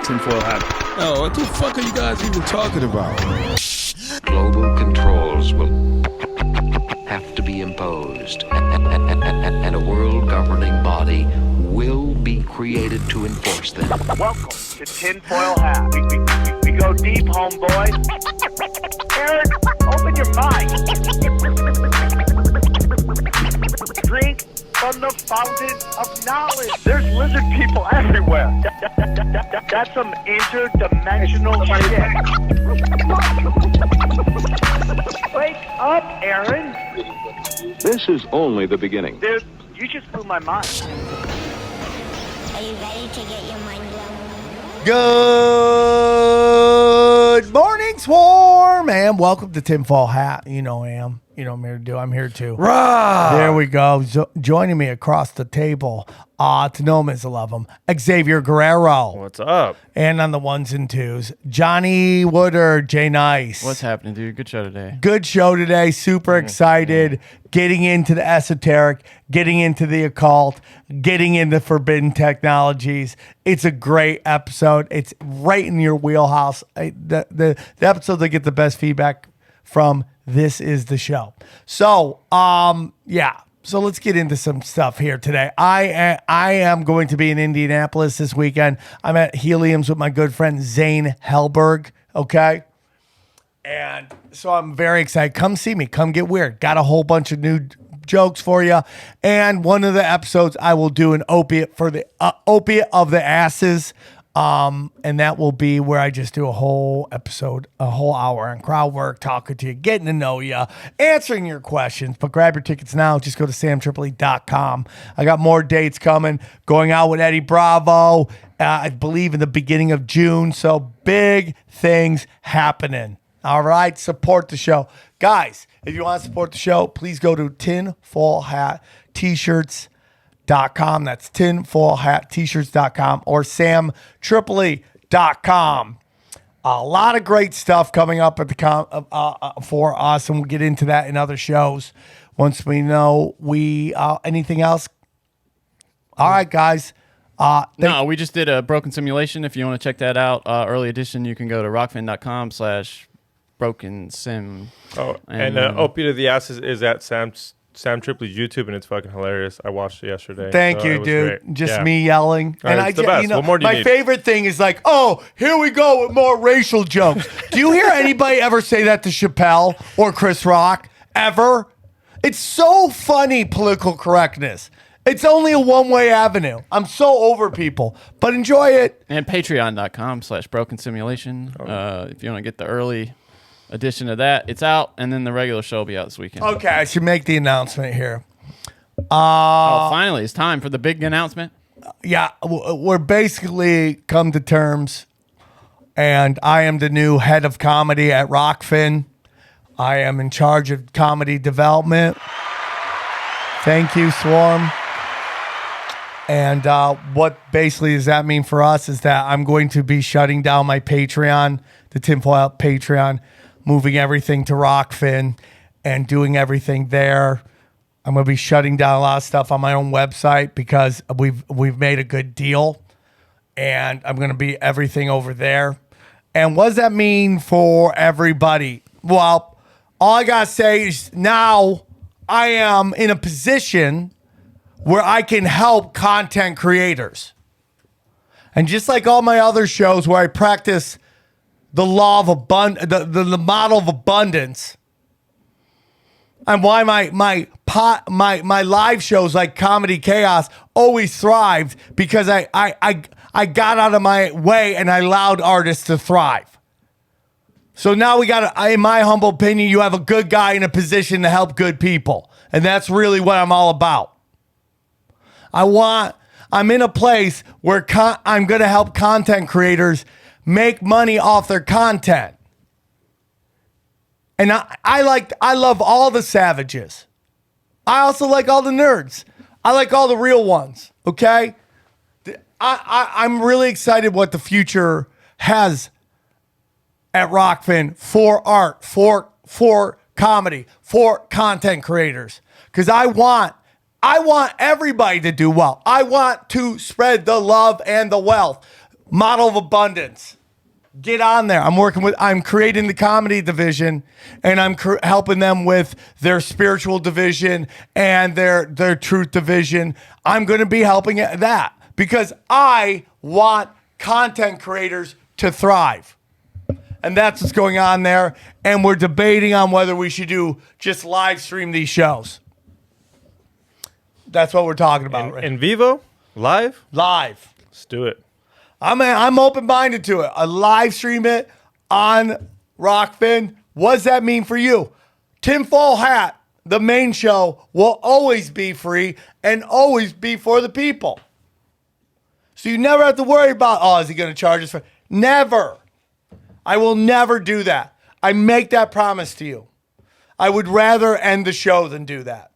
tinfoil hat. Oh, what the fuck are you guys even talking about? Global controls will have to be imposed, and a world governing body will be created to enforce them. Welcome to Tinfoil Hat. We go deep, homeboy. Aaron, open your mind. Drink from the fountain of knowledge. There's lizard people everywhere. That's some interdimensional shit. Wake up, Aaron. This is only the beginning. Dude, you just blew my mind. Are you ready to get your mind blown? Good morning, Swarm, and welcome to Tinfoil Hat. You know I am. You know what I'm here to do. I'm here too. Rah! There we go. Joining me across the table, to know him as I love him, Xavier Guerrero. What's up? And on the ones and twos, Johnny Woodard, Jay Nice. What's happening, dude? Good show today. Good show today. Super excited. Getting into the esoteric, getting into the occult, getting into forbidden technologies. It's a great episode. It's right in your wheelhouse. The episodes that get the best feedback from this is the show. So, yeah. So let's get into some stuff here today. I am going to be in Indianapolis this weekend. I'm at Helium's with my good friend Zane Hellberg. Okay. And so I'm very excited. Come see me. Come get weird. Got a whole bunch of new jokes for you. And one of the episodes I will do an opiate for the opiate of the asses. And that will be where I just do a whole episode, a whole hour on crowd work, talking to you, getting to know you, answering your questions. But grab your tickets now. Just go to samtripoli.com. I got more dates coming. Going out with Eddie Bravo, I believe in the beginning of June. So big things happening. All right, support the show. Guys, if you want to support the show, please go to tinfoilhattshirts.com. That's tinfoilhattshirts.com or samtripoli.com. A lot of great stuff coming up at the for us, and we'll get into that in other shows once we know anything else. All right, guys. No, we just did a broken simulation. If you want to check that out, early edition, you can go to rockfin.com/broken sim. Oh, and Opiate of the Ass is at Sam Tripoli's YouTube, and it's fucking hilarious. I watched it yesterday. Thank you, dude. Great. Just me yelling. And it's the best. You know, what more do you my need? favorite thing is like, oh, here we go with more racial jokes. Do you hear anybody ever say that to Chappelle or Chris Rock? Ever? It's so funny, political correctness. It's only a one-way avenue. I'm so over people, but enjoy it. And patreon.com/broken simulation. If you want to get the early edition of that, it's out, and then the regular show will be out this weekend. Okay, I should make the announcement here. Finally, it's time for the big announcement. Yeah, we're basically come to terms, and I am the new head of comedy at Rockfin. I am in charge of comedy development. Thank you, Swarm. And what basically does that mean for us is that I'm going to be shutting down my Patreon, the Tinfoil Patreon, moving everything to Rockfin and doing everything there. I'm going to be shutting down a lot of stuff on my own website because we've made a good deal, and I'm going to be everything over there. And what does that mean for everybody? Well, all I got to say is now I am in a position where I can help content creators. And just like all my other shows where I practice the law of the model of abundance, and why my live shows like Comedy Chaos always thrived, because I got out of my way and I allowed artists to thrive. So now in my humble opinion, you have a good guy in a position to help good people. And that's really what I'm all about. I'm in a place where I'm going to help content creators make money off their content. And I love all the savages. I also like all the nerds. I like all the real ones. Okay? I'm really excited what the future has at Rockfin for art, for comedy, for content creators. Because I want everybody to do well. I want to spread the love and the wealth. Model of abundance. Get on there. I'm creating the comedy division, and I'm helping them with their spiritual division and their truth division. I'm going to be helping that because I want content creators to thrive. And that's what's going on there. And we're debating on whether we should do just live stream these shows. That's what we're talking about. In vivo? Live? Live. Let's do it. I'm open-minded to it. I live stream it on Rockfin. What does that mean for you? Tinfoil Hat, the main show, will always be free and always be for the people. So you never have to worry about, is he going to charge us for? Never. I will never do that. I make that promise to you. I would rather end the show than do that.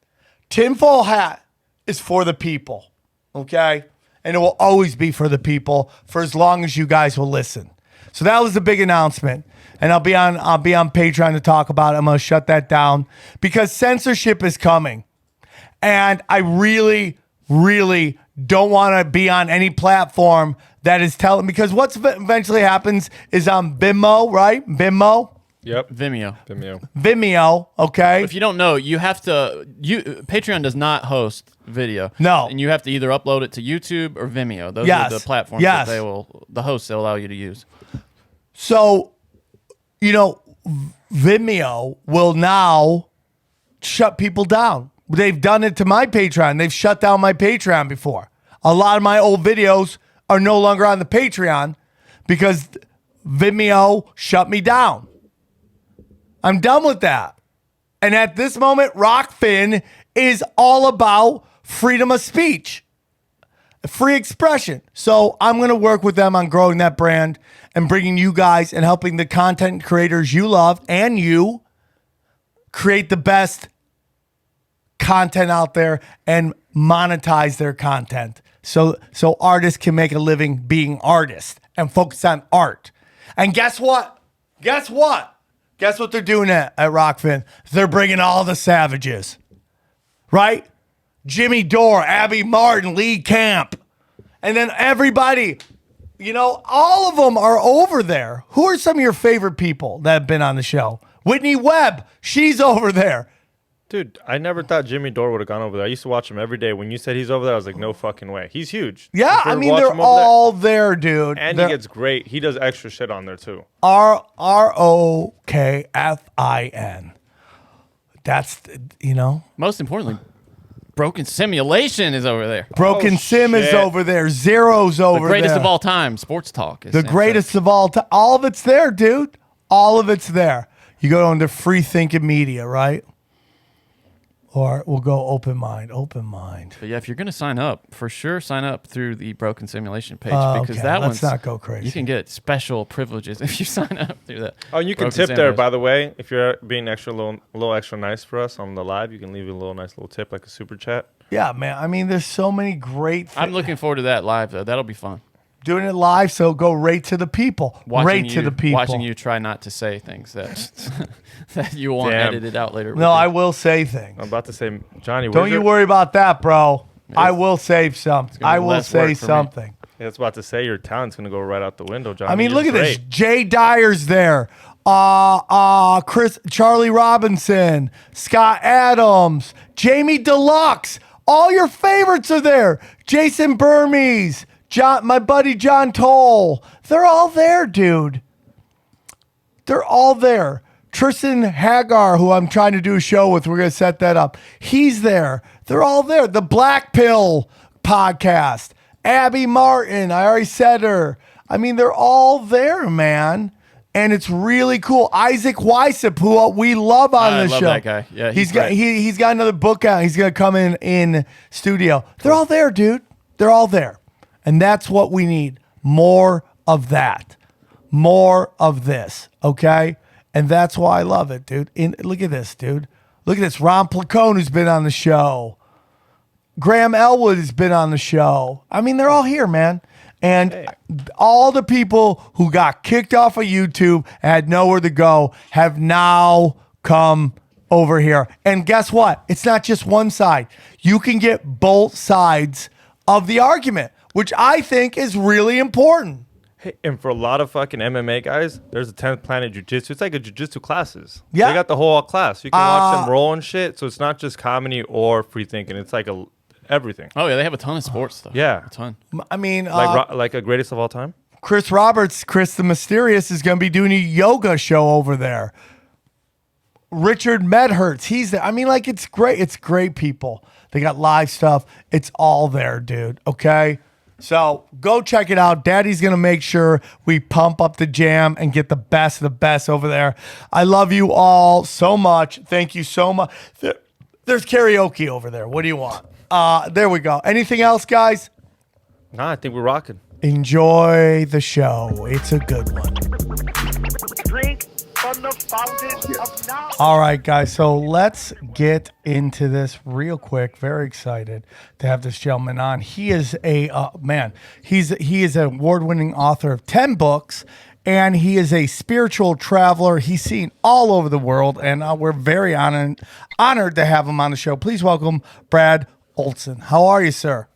Tinfoil Hat is for the people, okay? And it will always be for the people for as long as you guys will listen. So that was the big announcement. And I'll be on Patreon to talk about it. I'm going to shut that down because censorship is coming. And I really, really don't want to be on any platform that is telling, because what's eventually happens is on Vimeo, right? Vimeo. Yep. Vimeo. Okay. If you don't know, you have to. Patreon does not host video. No. And you have to either upload it to YouTube or Vimeo. Those Yes. are the platforms Yes. that the hosts will allow you to use. So, Vimeo will now shut people down. They've done it to my Patreon. They've shut down my Patreon before. A lot of my old videos are no longer on the Patreon because Vimeo shut me down. I'm done with that. And at this moment, Rockfin is all about freedom of speech, free expression. So I'm going to work with them on growing that brand and bringing you guys and helping the content creators you love and you create the best content out there and monetize their content. So artists can make a living being artists and focus on art. And guess what? Guess what they're doing at Rockfin? They're bringing all the savages, right? Jimmy Dore, Abby Martin, Lee Camp. And then everybody, all of them are over there. Who are some of your favorite people that have been on the show? Whitney Webb, she's over there. Dude, I never thought Jimmy Dore would have gone over there. I used to watch him every day. When you said he's over there, I was like, no fucking way. He's huge. Yeah, I mean, they're all there, dude. And he gets great. He does extra shit on there, too. ROKFIN. That's, Most importantly, Broken Simulation is over there. Broken Sim is over there. Zero's over there. The greatest of all time, sports talk. The greatest of all time. All of it's there, dude. All of it's there. You go on to Free Thinking Media, right? Or we'll go open mind. But yeah, if you're going to sign up, for sure sign up through the Broken Simulation page because okay. that Let's one's not go crazy. You can get special privileges if you sign up through that. Oh, and you can tip there, by the way. If you're being a little extra nice for us on the live, you can leave a nice little tip like a super chat. Yeah, man. I mean, there's so many great things. I'm looking forward to that live, though. That'll be fun. Doing it live, so go right to the people. Watching to the people. Watching you try not to say things that that you want edited out later. No, I will say things. I'm about to say, Johnny, don't you worry about that, bro. I will save something. I will say something. Yeah, I was about to say your talent's going to go right out the window, Johnny. I mean, look at this. Jay Dyer's there. Charlie Robinson, Scott Adams, Jamie Deluxe. All your favorites are there. Jason Burmese. My buddy John Toll. They're all there, dude. They're all there. Tristan Hagar, who I'm trying to do a show with, we're going to set that up. He's there. They're all there. The Black Pill podcast. Abby Martin, I already said her. I mean, they're all there, man. And it's really cool. Isaac Weissep, who we love on the show. I love that guy. Yeah, he's got another book out. He's going to come in studio. They're all there, dude. They're all there. And that's what we need. More of that. More of this. Okay? And that's why I love it, dude. Look at this, dude. Look at this. Ron Placone, who's been on the show. Graham Elwood has been on the show. I mean, they're all here, man. And all the people who got kicked off of YouTube, had nowhere to go, have now come over here. And guess what? It's not just one side. You can get both sides of the argument, which I think is really important. Hey, and for a lot of fucking MMA guys, there's a 10th Planet Jiu-Jitsu. It's like a jiu-jitsu classes. Yeah. They got the whole class. You can watch them roll and shit. So it's not just comedy or free thinking. It's like everything. Oh yeah, they have a ton of sports stuff. Yeah. A ton. I mean, Like a greatest of all time. Chris Roberts, Chris the Mysterious, is going to be doing a yoga show over there. Richard Medhurst, he's there. I mean, like, it's great. It's great people. They got live stuff. It's all there, dude. Okay? So go check it out. Daddy's going to make sure we pump up the jam and get the best of the best over there. I love you all so much. Thank you so much. There's karaoke over there. What do you want? There we go. Anything else, guys? Nah, I think we're rocking. Enjoy the show. It's a good one. Drink from the fountain of knowledge. All right, guys. So let's get into this real quick. Very excited to have this gentleman on. He is a man. He is an award-winning author of 10 books, and he is a spiritual traveler. He's seen all over the world, and we're very honored to have him on the show. Please welcome Brad Olson. How are you, sir?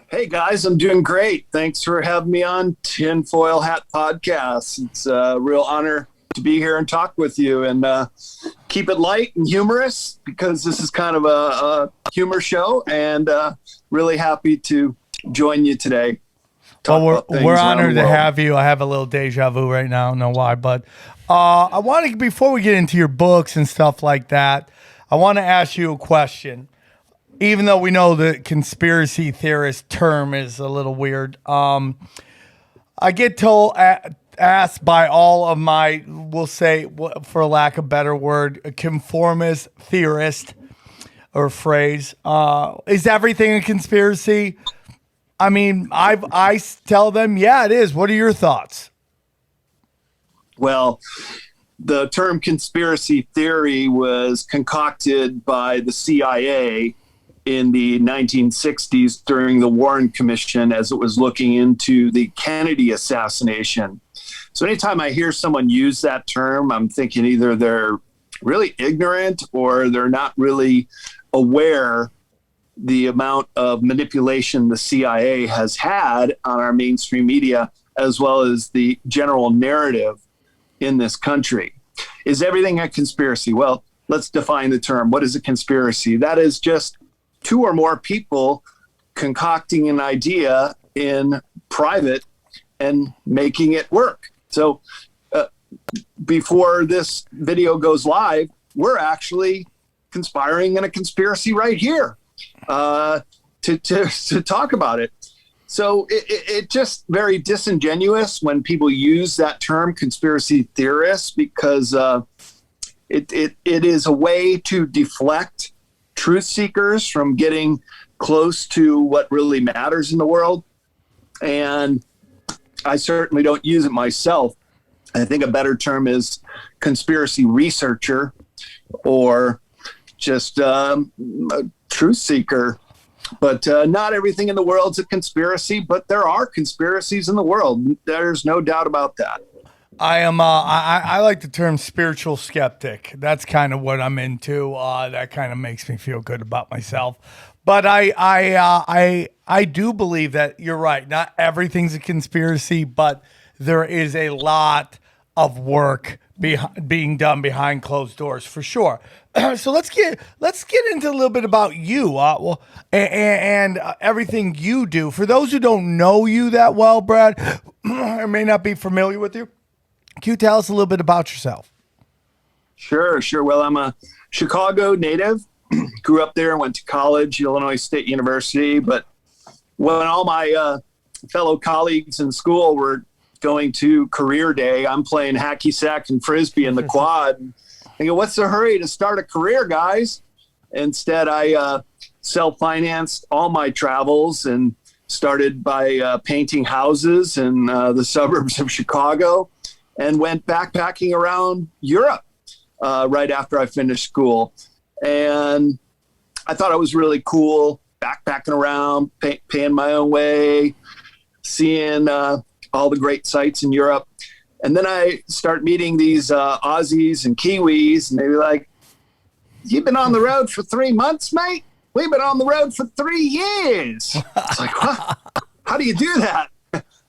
Hey guys, I'm doing great. Thanks for having me on Tinfoil Hat Podcast. It's a real honor to be here and talk with you, and keep it light and humorous because this is kind of a humor show, and really happy to join you today. Well, we're honored to have you. I have a little deja vu right now. I don't know why, but I want to, before we get into your books and stuff like that, I want to ask you a question. Even though we know the conspiracy theorist term is a little weird, I get asked by all of my, we'll say, for lack of a better word, a conformist theorist or phrase, is everything a conspiracy? I mean, I tell them, yeah, it is. What are your thoughts? Well, the term conspiracy theory was concocted by the CIA in the 1960s during the Warren Commission as it was looking into the Kennedy assassination. So anytime I hear someone use that term, I'm thinking either they're really ignorant or they're not really aware the amount of manipulation the CIA has had on our mainstream media, as well as the general narrative in this country. Is everything a conspiracy? Well, let's define the term. What is a conspiracy? That is just two or more people concocting an idea in private and making it work. So before this video goes live, we're actually conspiring in a conspiracy right here to talk about it. So it just very disingenuous when people use that term, conspiracy theorists, because it is a way to deflect truth seekers from getting close to what really matters in the world. And I certainly don't use it myself. I think a better term is conspiracy researcher or just a truth seeker. But not everything in the world's a conspiracy, but there are conspiracies in the world. There's no doubt about that. I am. I like the term spiritual skeptic. That's kind of what I'm into. That kind of makes me feel good about myself. But I do believe that you're right. Not everything's a conspiracy, but there is a lot of work being done behind closed doors for sure. So let's get into a little bit about you and everything you do. For those who don't know you that well, Brad, or may not be familiar with you, can you tell us a little bit about yourself? Sure. Well, I'm a Chicago native. Grew up there, went to college, Illinois State University. But when all my fellow colleagues in school were going to career day, I'm playing hacky sack and frisbee in the quad. I go, what's the hurry to start a career, guys? Instead, I self-financed all my travels and started by painting houses in the suburbs of Chicago and went backpacking around Europe right after I finished school. And I thought it was really cool, backpacking around, paying my own way, seeing all the great sights in Europe. And then I start meeting these Aussies and Kiwis, and they were like, you've been on the road for 3 months, mate? We've been on the road for 3 years. It's like, what? How do you do that?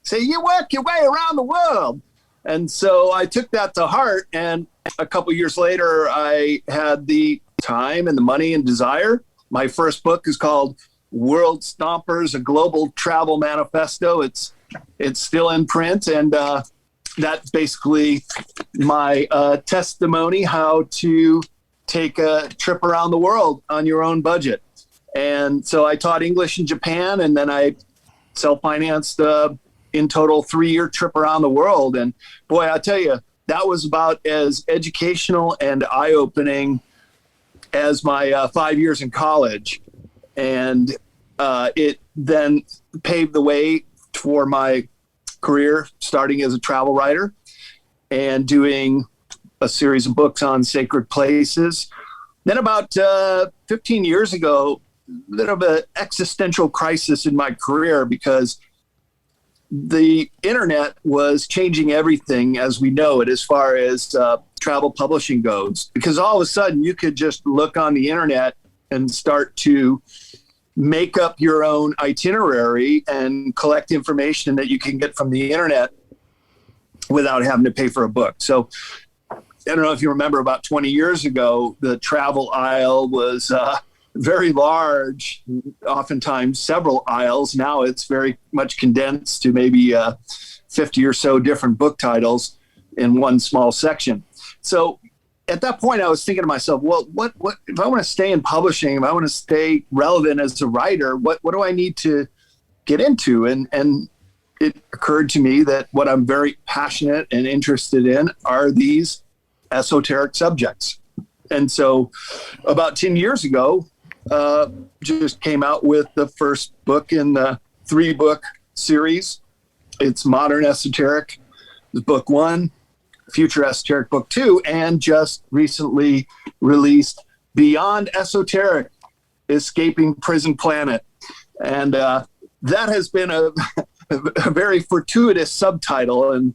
say, you work your way around the world. And so I took that to heart. And a couple years later, I had the time and the money and desire. My first book is called World Stompers, a Global Travel Manifesto. It's still in print. And that's basically my testimony how to take a trip around the world on your own budget. And so I taught English in Japan, and then I self-financed in total 3-year trip around the world. And boy, I'll tell you, that was about as educational and eye-opening as my 5 years in college. And it then paved the way for my career, starting as a travel writer and doing a series of books on sacred places. Then about 15 years ago, a bit of an existential crisis in my career because the internet was changing everything as we know it as far as travel publishing goes. Because all of a sudden you could just look on the internet and start to make up your own itinerary and collect information that you can get from the internet without having to pay for a book. So I don't know if you remember, about 20 years ago, the travel aisle was very large, oftentimes several aisles. Now it's very much condensed to maybe 50 or so different book titles in one small section. So at that point, I was thinking to myself, well, what if I want to stay in publishing, if I want to stay relevant as a writer, what do I need to get into? And it occurred to me that what I'm very passionate and interested in are these esoteric subjects. And so about 10 years ago, just came out with the first book in the 3-book series. It's Modern Esoteric, book 1, Future Esoteric, book 2, and just recently released Beyond Esoteric, Escaping Prison Planet. And that has been a very fortuitous subtitle, and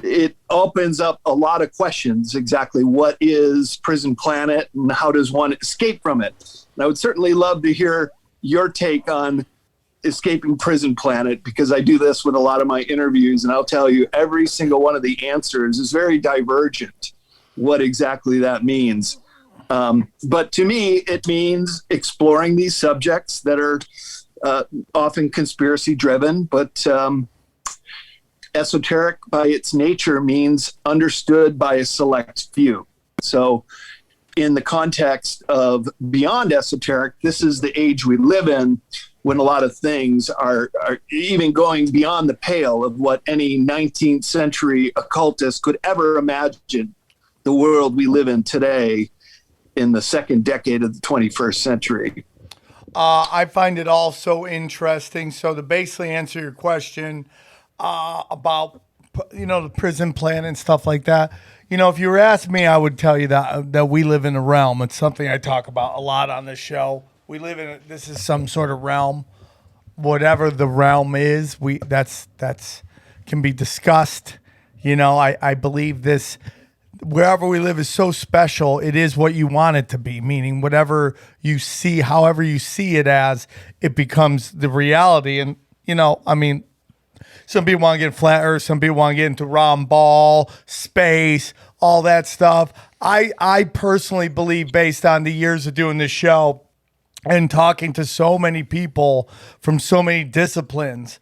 it opens up a lot of questions. Exactly what is Prison Planet and how does one escape from it? And I would certainly love to hear your take on Escaping Prison Planet, because I do this with a lot of my interviews, and I'll tell you, every single one of the answers is very divergent, what exactly that means. But to me, it means exploring these subjects that are often conspiracy driven, but esoteric by its nature means understood by a select few. So in the context of Beyond Esoteric, this is the age we live in, when a lot of things are even going beyond the pale of what any 19th century occultist could ever imagine the world we live in today in the second decade of the 21st century. I find it all so interesting. So to basically answer your question about, the prison plan and stuff like that, if you were asking me, I would tell you that we live in a realm. It's something I talk about a lot on this show. We live in this is some sort of realm, whatever the realm is. That's can be discussed. I believe this. Wherever we live is so special. It is what you want it to be. Meaning, whatever you see, however you see it as, it becomes the reality. And some people want to get flat Earth. Some people want to get into round ball, space, all that stuff. I personally believe, based on the years of doing this show and talking to so many people from so many disciplines,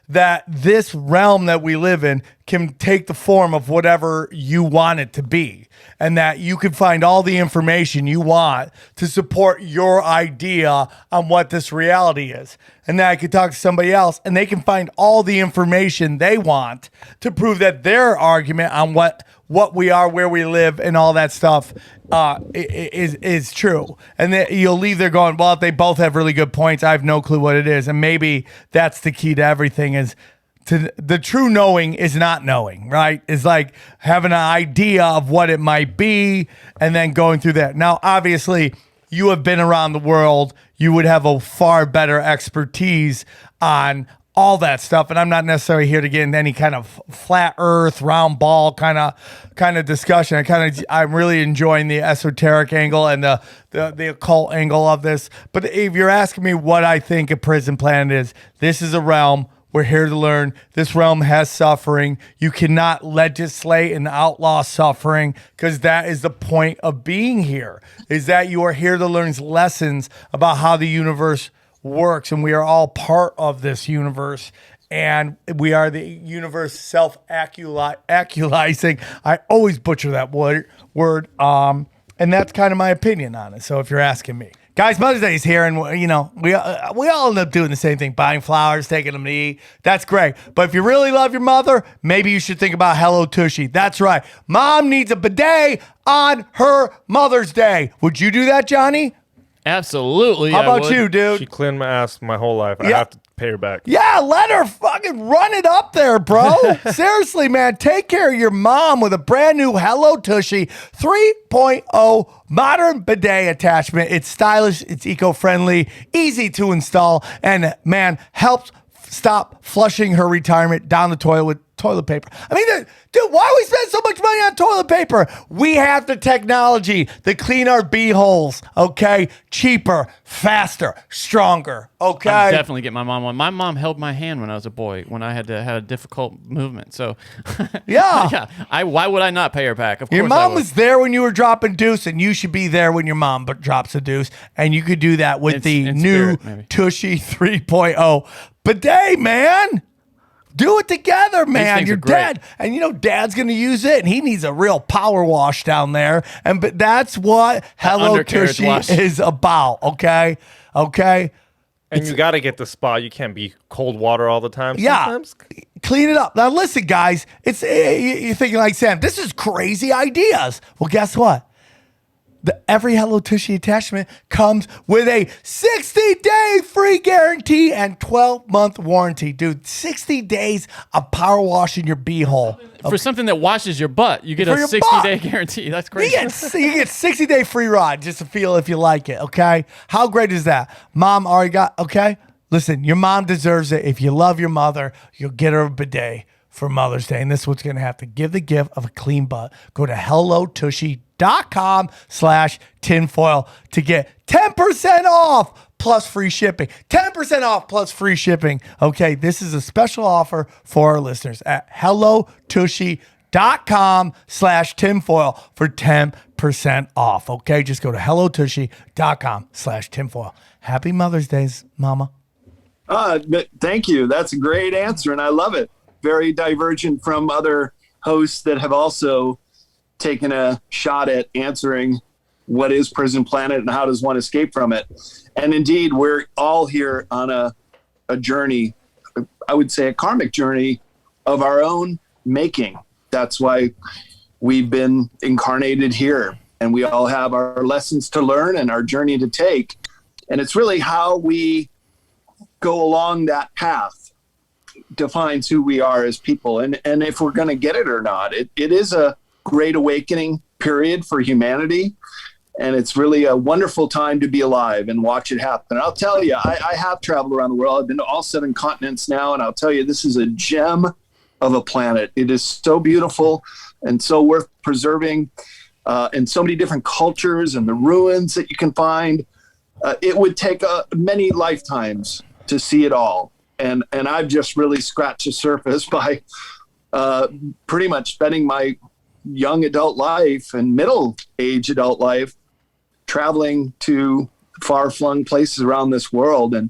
that this realm that we live in can take the form of whatever you want it to be, and that you can find all the information you want to support your idea on what this reality is. And then I could talk to somebody else and they can find all the information they want to prove that their argument on what we are, where we live, and all that stuff is true. And then you'll leave there going, well, if they both have really good points, I have no clue what it is. And maybe that's the key to everything, is the true knowing is not knowing, right? It's like having an idea of what it might be and then going through that. Now, obviously, you have been around the world. You would have a far better expertise on all that stuff, and I'm not necessarily here to get into any kind of flat Earth, round ball kind of discussion. I'm really enjoying the esoteric angle and the occult angle of this. But if you're asking me what I think a prison planet is, this is a realm We're here to learn. This realm has suffering. You cannot legislate and outlaw suffering, because that is the point of being here, is that you are here to learn lessons about how the universe works, and we are all part of this universe. And we are the universe self-actualizing. I always butcher that word. And that's kind of my opinion on it. So if you're asking me. Guys, Mother's Day is here, and we all end up doing the same thing, buying flowers, taking them to eat. That's great. But if you really love your mother, maybe you should think about Hello Tushy. That's right. Mom needs a bidet on her Mother's Day. Would you do that, Johnny? Absolutely. How about you, dude? She cleaned my ass my whole life. I Yeah. have to pay her back. Yeah, let her fucking run it up there, bro. Seriously, man. Take care of your mom with a brand new Hello Tushy 3.0 modern bidet attachment. It's stylish, it's eco-friendly, easy to install, and man, helps stop flushing her retirement down the toilet with toilet paper. I mean, dude, why do we spend so much money on toilet paper? We have the technology to clean our holes, okay? Cheaper, faster, stronger, okay? I'm definitely get my mom one. My mom held my hand when I was a boy when I had a difficult movement. So, Yeah. Why would I not pay her back? Of course, Your I mom would. was there when you were dropping deuce, and you should be there when your mom drops a deuce. And you could do that with the In new spirit, maybe. Tushy 3.0 bidet, man. Do it together, man. things You're are great. dead. And Dad's going to use it, and he needs a real power wash down there. But that's what Hello undercarriage Tushy wash. is about, okay? Okay? And you got to get the spa. You can't be cold water all the time. Yeah. Sometimes. Clean it up. Now, listen, guys. You're thinking like, Sam, this is crazy ideas. Well, guess what? Every Hello Tushy attachment comes with a 60-day free guarantee and 12-month warranty. Dude, 60 days of power washing your beehole. For something that washes your butt, you get For a your 60-day butt. guarantee. That's You crazy. get 60-day free ride just to feel if you like it, okay? How great is that? Mom already got, okay? Listen, your mom deserves it. If you love your mother, you'll get her a bidet for Mother's Day. And this is what's going to have to give the gift of a clean butt. Go to hellotushy.com/tinfoil to get 10% off plus free shipping. 10% off plus free shipping. Okay, this is a special offer for our listeners at hellotushy.com/tinfoil for 10% off. Okay, just go to hellotushy.com/tinfoil. Happy Mother's Day, Mama. Thank you. That's a great answer, and I love it. Very divergent from other hosts that have also taken a shot at answering what is Prison Planet and how does one escape from it. And indeed, we're all here on a journey, I would say a karmic journey of our own making. That's why we've been incarnated here, and we all have our lessons to learn and our journey to take. And it's really how we go along that path defines who we are as people, and if we're going to get it or not. It is a great awakening period for humanity, and it's really a wonderful time to be alive and watch it happen. I'll tell you, I have traveled around the world. I've been to all 7 continents now, and I'll tell you, this is a gem of a planet. It is so beautiful and so worth preserving, and so many different cultures and the ruins that you can find. It would take many lifetimes to see it all. And I've just really scratched the surface by pretty much spending my young adult life and middle-age adult life traveling to far-flung places around this world. And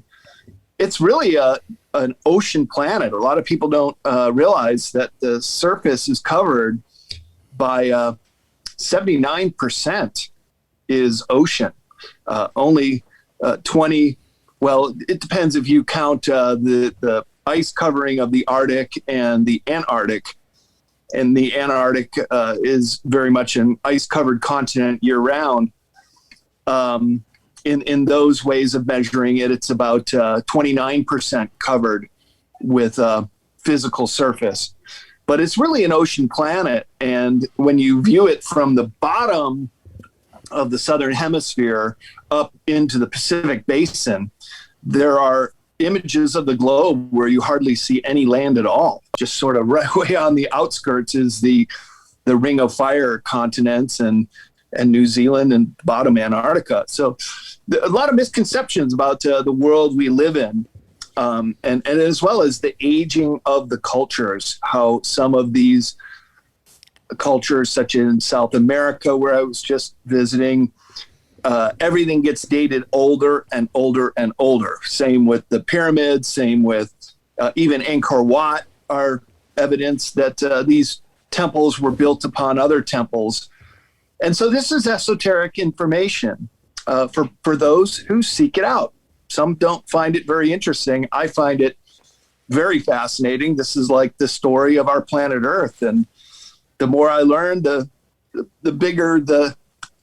it's really an ocean planet. A lot of people don't realize that the surface is covered by 79% is ocean. Only 20. Well, it depends if you count the ice covering of the Arctic and the Antarctic. And the Antarctic is very much an ice-covered continent year-round. In those ways of measuring it, it's about 29% covered with physical surface. But it's really an ocean planet. And when you view it from the bottom of the southern hemisphere up into the Pacific Basin, there are images of the globe where you hardly see any land at all. Just sort of right way on the outskirts is the Ring of Fire continents and New Zealand and bottom Antarctica. So a lot of misconceptions about the world we live in. and as well as the aging of the cultures, how some of these cultures, such in South America, where I was just visiting, everything gets dated older and older and older. Same with the pyramids, same with even Angkor Wat are evidence that these temples were built upon other temples. And so this is esoteric information for those who seek it out. Some don't find it very interesting. I find it very fascinating. This is like the story of our planet Earth. And the more I learn, the bigger the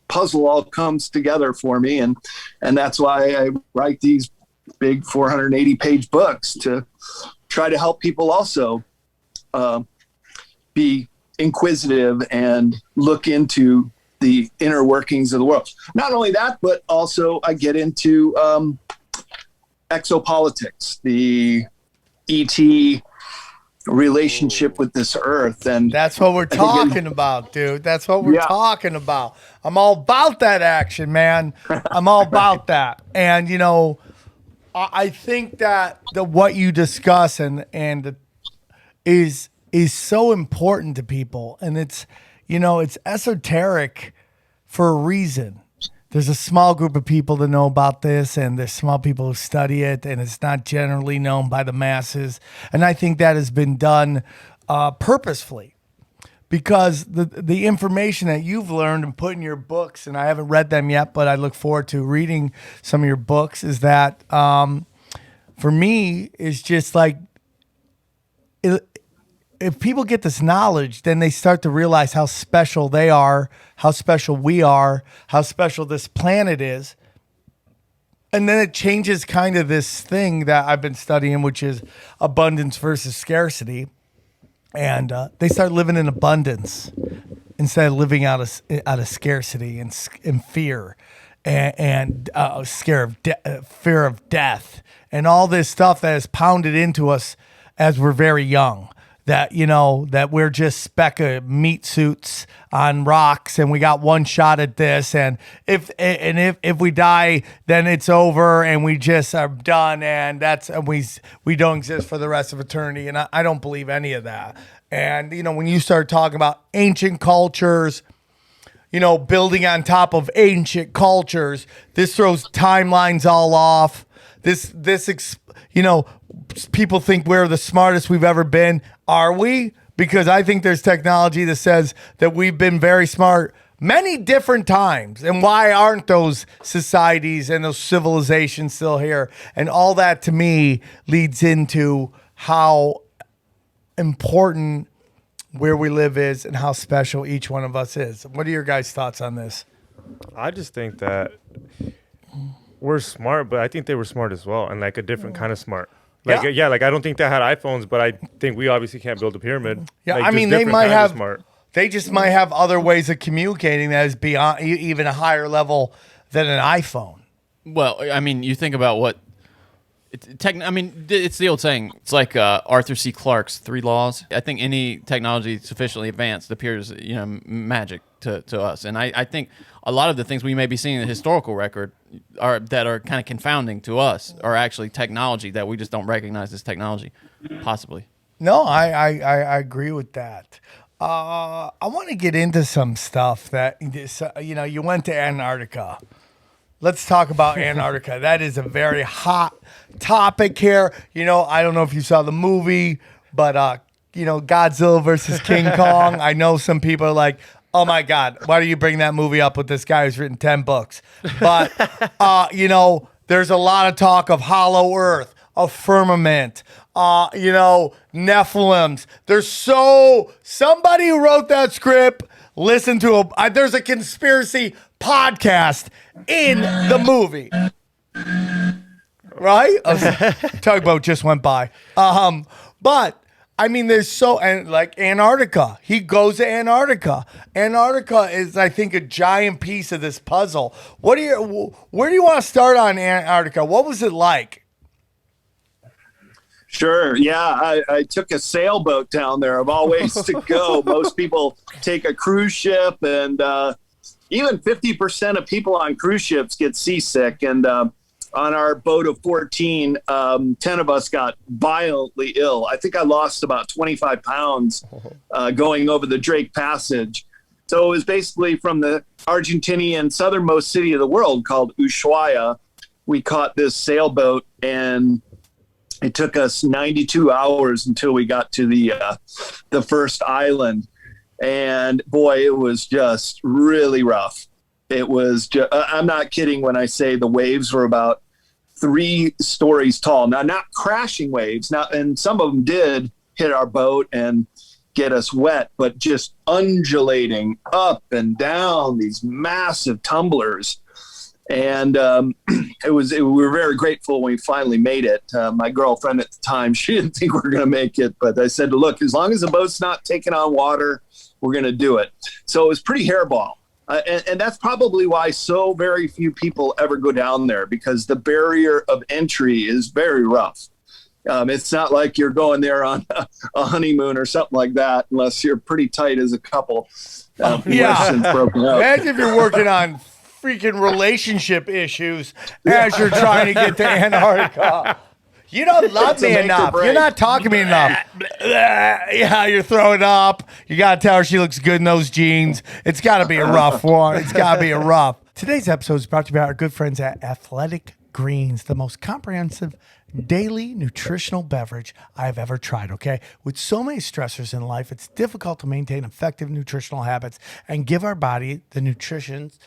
puzzle all comes together for me. And that's why I write these big 480-page books, to try to help people also be inquisitive and look into the inner workings of the world. Not only that, but also I get into exopolitics, the ET relationship with this earth. And that's what we're talking about, dude. That's what we're talking about. I'm all about that action, man. I'm all about that. And, you know, I think that what you discuss is so important to people. And it's, you know, it's esoteric for a reason. There's a small group of people that know about this, and there's small people who study it, and it's not generally known by the masses. And I think that has been done purposefully, because the information that you've learned and put in your books, and I haven't read them yet, but I look forward to reading some of your books, is that for me, is just like, if people get this knowledge, then they start to realize how special they are, how special we are, how special this planet is. And then it changes kind of this thing that I've been studying, which is abundance versus scarcity. And they start living in abundance instead of living out of scarcity and fear and fear of death and all this stuff that is pounded into us as we're very young. That, you know, that we're just speck of meat suits on rocks, and we got one shot at this, and if we die, then it's over, and we just are done, and we don't exist for the rest of eternity. And I don't believe any of that. And, you know, when you start talking about ancient cultures, you know, building on top of ancient cultures, this throws timelines all off. You know, people think we're the smartest we've ever been. Are we? Because I think there's technology that says that we've been very smart many different times. And why aren't those societies and those civilizations still here? And all that, to me, leads into how important where we live is and how special each one of us is. What are your guys' thoughts on this? I just think that we're smart, but I think they were smart as well, and like a different kind of smart. Like, like I don't think they had iPhones, but I think we obviously can't build a pyramid. Yeah, like, I mean, they might have. Smart. They just might have other ways of communicating that is beyond even a higher level than an iPhone. Well, I mean, you think about what. I mean, it's the old saying. It's like Arthur C. Clarke's 3 laws. I think any technology sufficiently advanced appears, you know, magic to us. And I think a lot of the things we may be seeing in the historical record that are kind of confounding to us are actually technology that we just don't recognize as technology, possibly. No, I agree with that. I want to get into some stuff that, you know, you went to Antarctica. Let's talk about Antarctica. That is a very hot topic here. You know, I don't know if you saw the movie, but, you know, Godzilla versus King Kong. I know some people are like, oh, my God, why do you bring that movie up with this guy who's written 10 books? But, you know, there's a lot of talk of hollow earth, of firmament, you know, Nephilims. Somebody who wrote that script, listen to there's a conspiracy podcast in the movie. Right? Tugboat just went by. But I mean, and like Antarctica. He goes to Antarctica. Antarctica is, I think, a giant piece of this puzzle. Where do you want to start on Antarctica? What was it like? Sure. Yeah, I took a sailboat down there of all ways to go. Most people take a cruise ship, and even 50% of people on cruise ships get seasick. And on our boat of 14, 10 of us got violently ill. I think I lost about 25 pounds going over the Drake Passage. So it was basically from the Argentinian southernmost city of the world called Ushuaia. We caught this sailboat, and it took us 92 hours until we got to the first island. And boy, it was just really rough. It was I'm not kidding when I say the waves were about 3 stories tall. Now, not crashing waves. Now, and some of them did hit our boat and get us wet, but just undulating up and down, these massive tumblers. And we were very grateful when we finally made it. My girlfriend at the time, she didn't think we were going to make it, but I said, look, as long as the boat's not taking on water, we're going to do it. So it was pretty hairball. And that's probably why so very few people ever go down there, because the barrier of entry is very rough. It's not like you're going there on a honeymoon or something like that, unless you're pretty tight as a couple. Broken up. Imagine if you're working on freaking relationship issues as you're trying to get to Antarctica. You don't love me enough. You're not talking to me enough. Yeah, you're throwing up. You got to tell her she looks good in those jeans. It's got to be a rough one. It's got to be a rough. Today's episode is brought to you by our good friends at Athletic Greens, the most comprehensive daily nutritional beverage I have ever tried, okay? With so many stressors in life, it's difficult to maintain effective nutritional habits and give our body the nutrients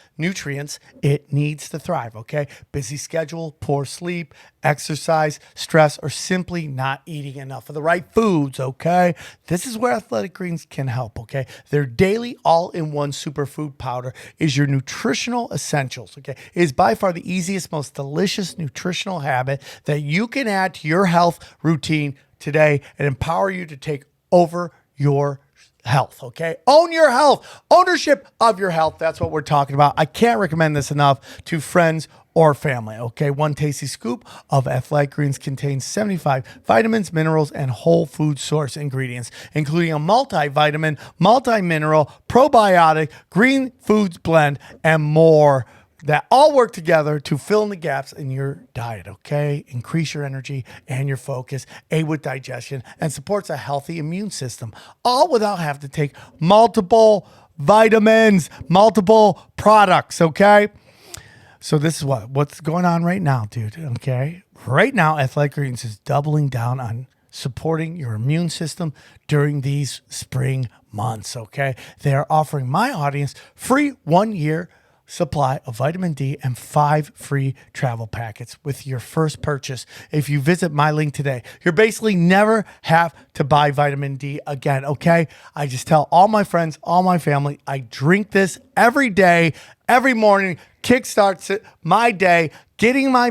it needs to thrive, okay? Busy schedule, poor sleep, exercise, stress, or simply not eating enough of the right foods, okay? This is where Athletic Greens can help, okay? Their daily all-in-one superfood powder is your nutritional essentials, okay? It is by far the easiest, most delicious nutritional habit that you can add to your health routine today and empower you to take over your health, okay? Own your health. Ownership of your health. That's what we're talking about. I can't recommend this enough to friends or family, okay? One tasty scoop of Athletic Greens contains 75 vitamins, minerals, and whole food source ingredients, including a multivitamin, multi-mineral, probiotic, green foods blend, and more that all work together to fill in the gaps in your diet, okay? Increase your energy and your focus, aid with digestion, and supports a healthy immune system, all without having to take multiple vitamins, multiple products, okay? So this is what's going on right now, dude, okay? Right now, Athletic Greens is doubling down on supporting your immune system during these spring months, okay? They are offering my audience free 1-year supply of vitamin D and 5 free travel packets with your first purchase if you visit my link today. You're basically never have to buy vitamin D again, okay? I just tell all my friends, all my family, I drink this every day, every morning, kickstarts my day, getting my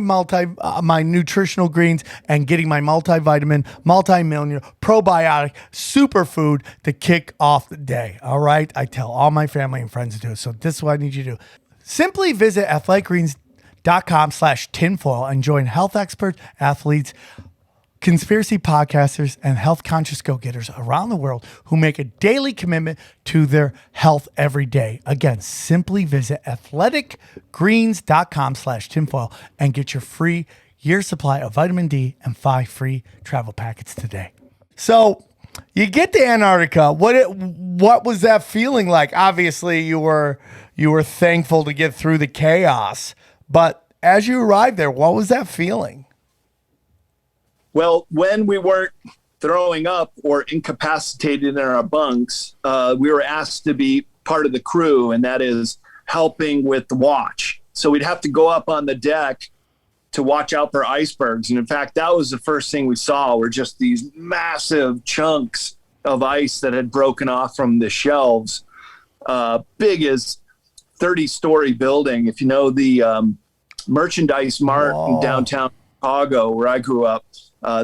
my nutritional greens and getting my multivitamin, multi-mineral, probiotic, superfood to kick off the day, all right? I tell all my family and friends to do it. So this is what I need you to do. Simply visit athleticgreens.com/tinfoil and join health experts, athletes, conspiracy podcasters, and health conscious go-getters around the world who make a daily commitment to their health every day. Again, simply visit athleticgreens.com/tinfoil and get your free year supply of vitamin D and 5 free travel packets today. So you get to Antarctica. What was that feeling like? Obviously, you were thankful to get through the chaos, but as you arrived there, what was that feeling? Well, when we weren't throwing up or incapacitated in our bunks, we were asked to be part of the crew, and that is helping with the watch. So we'd have to go up on the deck to watch out for icebergs. And in fact, that was the first thing we saw, were just these massive chunks of ice that had broken off from the shelves, big as 30-story building. If you know the Merchandise Mart in downtown Chicago, where I grew up,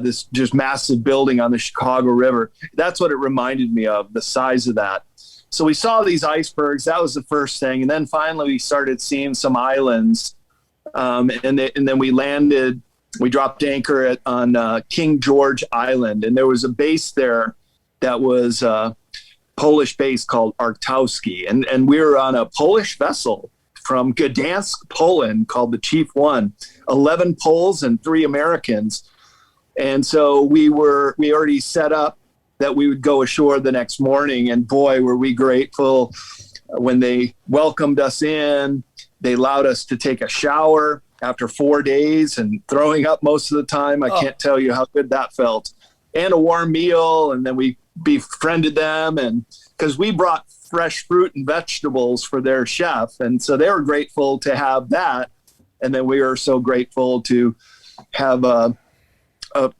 this just massive building on the Chicago River, that's what it reminded me of, the size of that. So we saw these icebergs. That was the first thing. And then finally we started seeing some islands. And then we landed, we dropped anchor on King George Island. And there was a base there that was a Polish base called Arctowski. And we were on a Polish vessel from Gdansk, Poland, called the Chief One. 11 Poles and 3 Americans. And so we already set up that we would go ashore the next morning. And boy, were we grateful when they welcomed us in. They allowed us to take a shower after 4 days and throwing up most of the time. I can't tell you how good that felt. And a warm meal. And then we befriended them, and because we brought fresh fruit and vegetables for their chef. And so they were grateful to have that. And then we were so grateful to have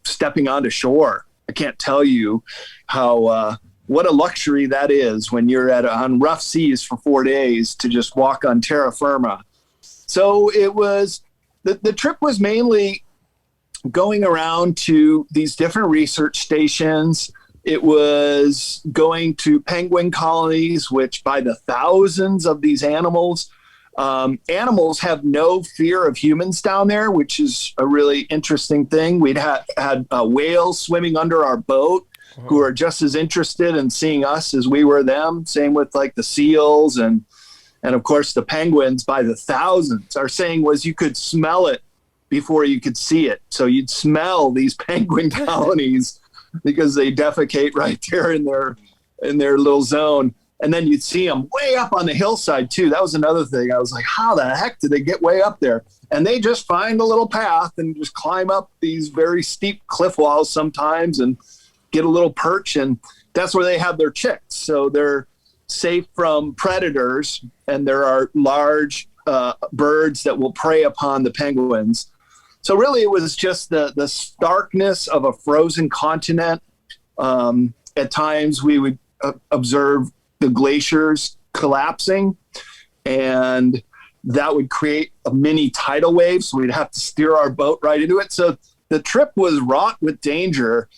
stepping onto shore. I can't tell you how what a luxury that is when you're on rough seas for 4 days to just walk on terra firma. So it was the trip was mainly going around to these different research stations. It was going to penguin colonies, which by the thousands of these animals. Animals have no fear of humans down there, which is a really interesting thing. We'd had whales swimming under our boat who are just as interested in seeing us as we were them. Same with like the seals and of course the penguins by the thousands. Our saying was you could smell it before you could see it. So you'd smell these penguin colonies because they defecate right there in their little zone. And then you'd see them way up on the hillside too. That was another thing. I was like, how the heck did they get way up there? And they just find a little path and just climb up these very steep cliff walls sometimes and get a little perch. And that's where they have their chicks. So they're safe from predators. And there are large birds that will prey upon the penguins. So really it was just the starkness of a frozen continent. At times we would observe the glaciers collapsing, and that would create a mini tidal wave. So we'd have to steer our boat right into it. So the trip was wrought with danger.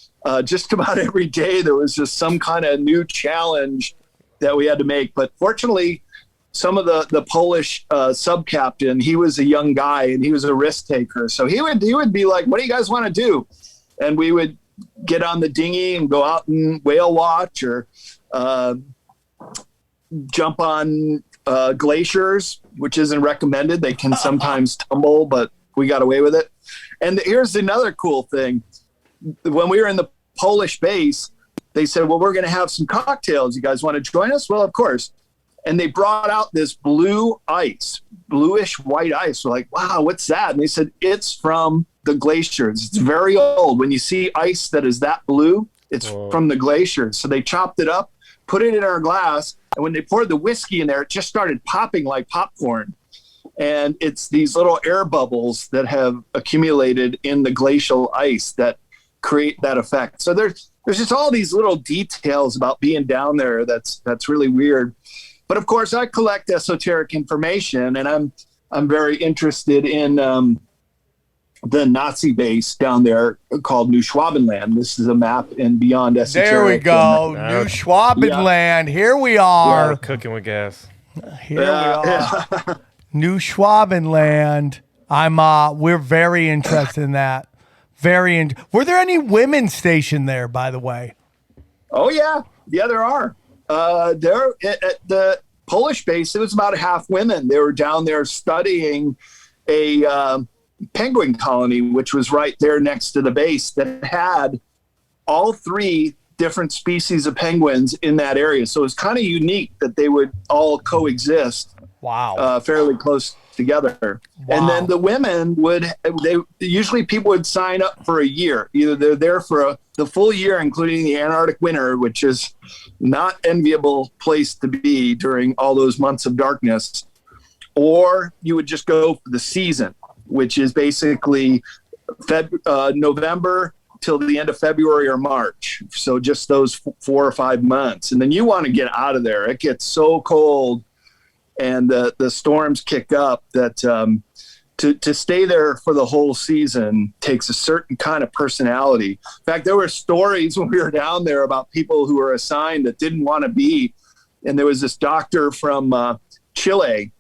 Just about every day there was just some kind of new challenge that we had to make. But fortunately, some of the Polish sub-captain, he was a young guy and he was a risk taker. So he would be like, what do you guys want to do? And we would get on the dinghy and go out and whale watch or jump on glaciers, which isn't recommended. They can sometimes tumble, but we got away with it. And here's another cool thing. When we were in the Polish base, they said, well, we're going to have some cocktails. You guys want to join us? Well, of course. And they brought out this blue ice, bluish white ice. We're like, wow, what's that? And they said, it's from the glaciers. It's very old. When you see ice that is that blue, it's from the glaciers. So they chopped it up, put it in our glass. And when they poured the whiskey in there, it just started popping like popcorn. And it's these little air bubbles that have accumulated in the glacial ice that create that effect. So there's just all these little details about being down there that's really weird. But of course, I collect esoteric information, and I'm very interested in the Nazi base down there called New Schwabenland. This is a map in Beyond Esoteric. There we go, New Schwabenland. Here we are. Yeah, cooking with gas. Here we are. New Schwabenland. We're very interested in that. Were there any women stationed there, by the way? Oh yeah, there are. There at the Polish base, it was about half women. They were down there studying a penguin colony, which was right there next to the base, that had all 3 different species of penguins in that area. So it was kind of unique that they would all coexist. Wow. Fairly close together. Wow. And then the women usually people would sign up for a year. Either they're there for the full year, including the Antarctic winter, which is not enviable place to be during all those months of darkness, or you would just go for the season, which is basically November till the end of February or March. So just those 4 or 5 months. And then you want to get out of there. It gets so cold and the storms kick up that to stay there for the whole season takes a certain kind of personality. In fact, there were stories when we were down there about people who were assigned that didn't want to be. And there was this doctor from Chile,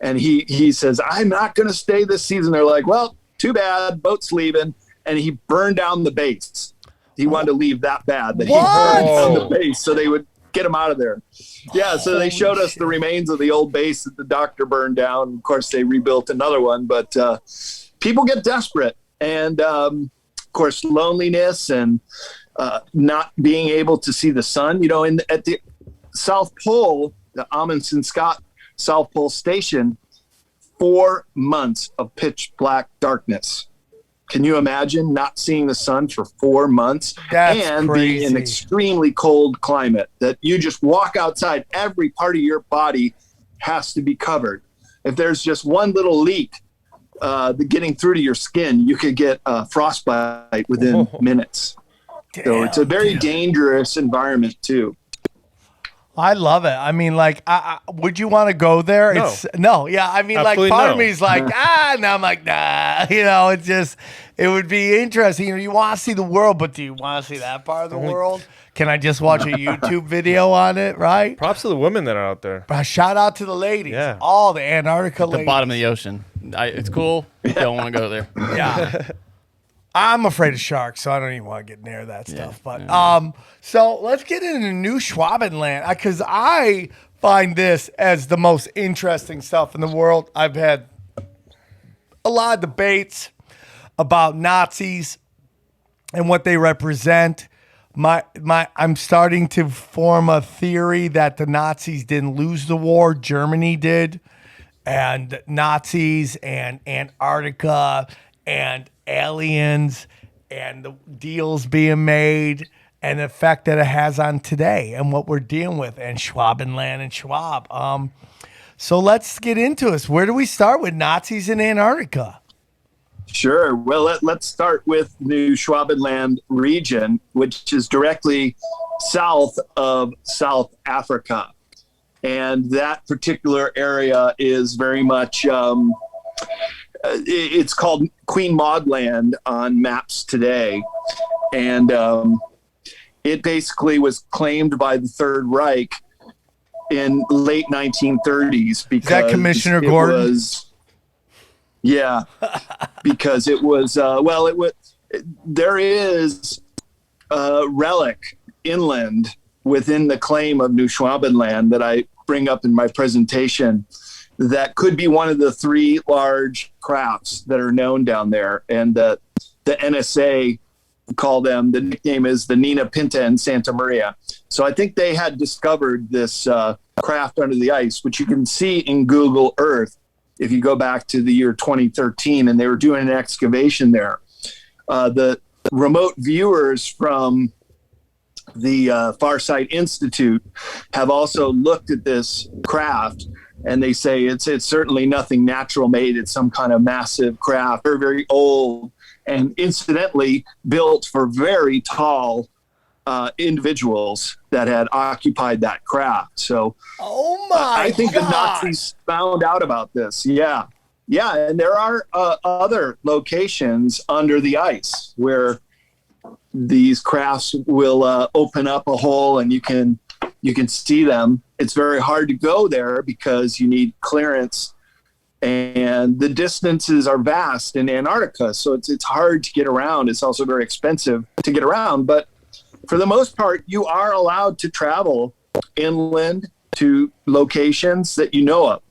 and he says, I'm not going to stay this season. They're like, well, too bad, boat's leaving. And he burned down the base. He wanted to leave that bad that he burned down the base. So they would get them out of there. Yeah, so they showed us the remains of the old base that the doctor burned down. Of course, they rebuilt another one, but people get desperate. And, of course, loneliness and not being able to see the sun. You know, at the South Pole, the Amundsen Scott South Pole Station, 4 months of pitch black darkness. Can you imagine not seeing the sun for 4 months? That's and crazy. being in an extremely cold climate that you just walk outside, every part of your body has to be covered. If there's just one little leak getting through to your skin, you could get frostbite within minutes. So it's a very dangerous environment too. I love it. I mean, like, would you want to go there? No. No. Yeah. I mean, Absolutely like, part of no. me is like, now I'm like, nah. You know, it would be interesting. You know, you want to see the world, but do you want to see that part of the world? Can I just watch a YouTube video on it? Right. Props to the women that are out there. Shout out to the ladies. Yeah. All the Antarctica The ladies. bottom of the ocean. It's cool. Don't want to go there. Yeah. I'm afraid of sharks, so I don't even want to get near that stuff. But so let's get into New Schwabenland, because I find this as the most interesting stuff in the world. I've had a lot of debates about Nazis and what they represent. I'm starting to form a theory that the Nazis didn't lose the war, Germany did, and Nazis and Antarctica and aliens and the deals being made and the effect that it has on today and what we're dealing with and Schwabenland and Schwab. So let's get into this. Where do we start with Nazis in Antarctica? Sure. Well, let's start with New Schwabenland region, which is directly south of South Africa. And that particular area is very much, it's called Queen Maud Land on maps today. And it basically was claimed by the Third Reich in late 1930s. Because Is that Commissioner Gordon? Yeah, because it was, there is a relic inland within the claim of New Schwabenland that I bring up in my presentation that could be one of the 3 large crafts that are known down there. And the NSA call them, the nickname is the Nina Pinta and Santa Maria. So I think they had discovered this craft under the ice, which you can see in Google Earth if you go back to the year 2013, and they were doing an excavation there. The remote viewers from the Farsight Institute have also looked at this craft, and they say it's certainly nothing natural made. It's some kind of massive craft, very, very old, and incidentally built for very tall individuals that had occupied that craft. So I think the Nazis found out about this. Yeah. And there are other locations under the ice where these crafts will open up a hole and you can see them. It's very hard to go there because you need clearance, and the distances are vast in Antarctica. So it's hard to get around. It's also very expensive to get around, but for the most part, you are allowed to travel inland to locations that you know of.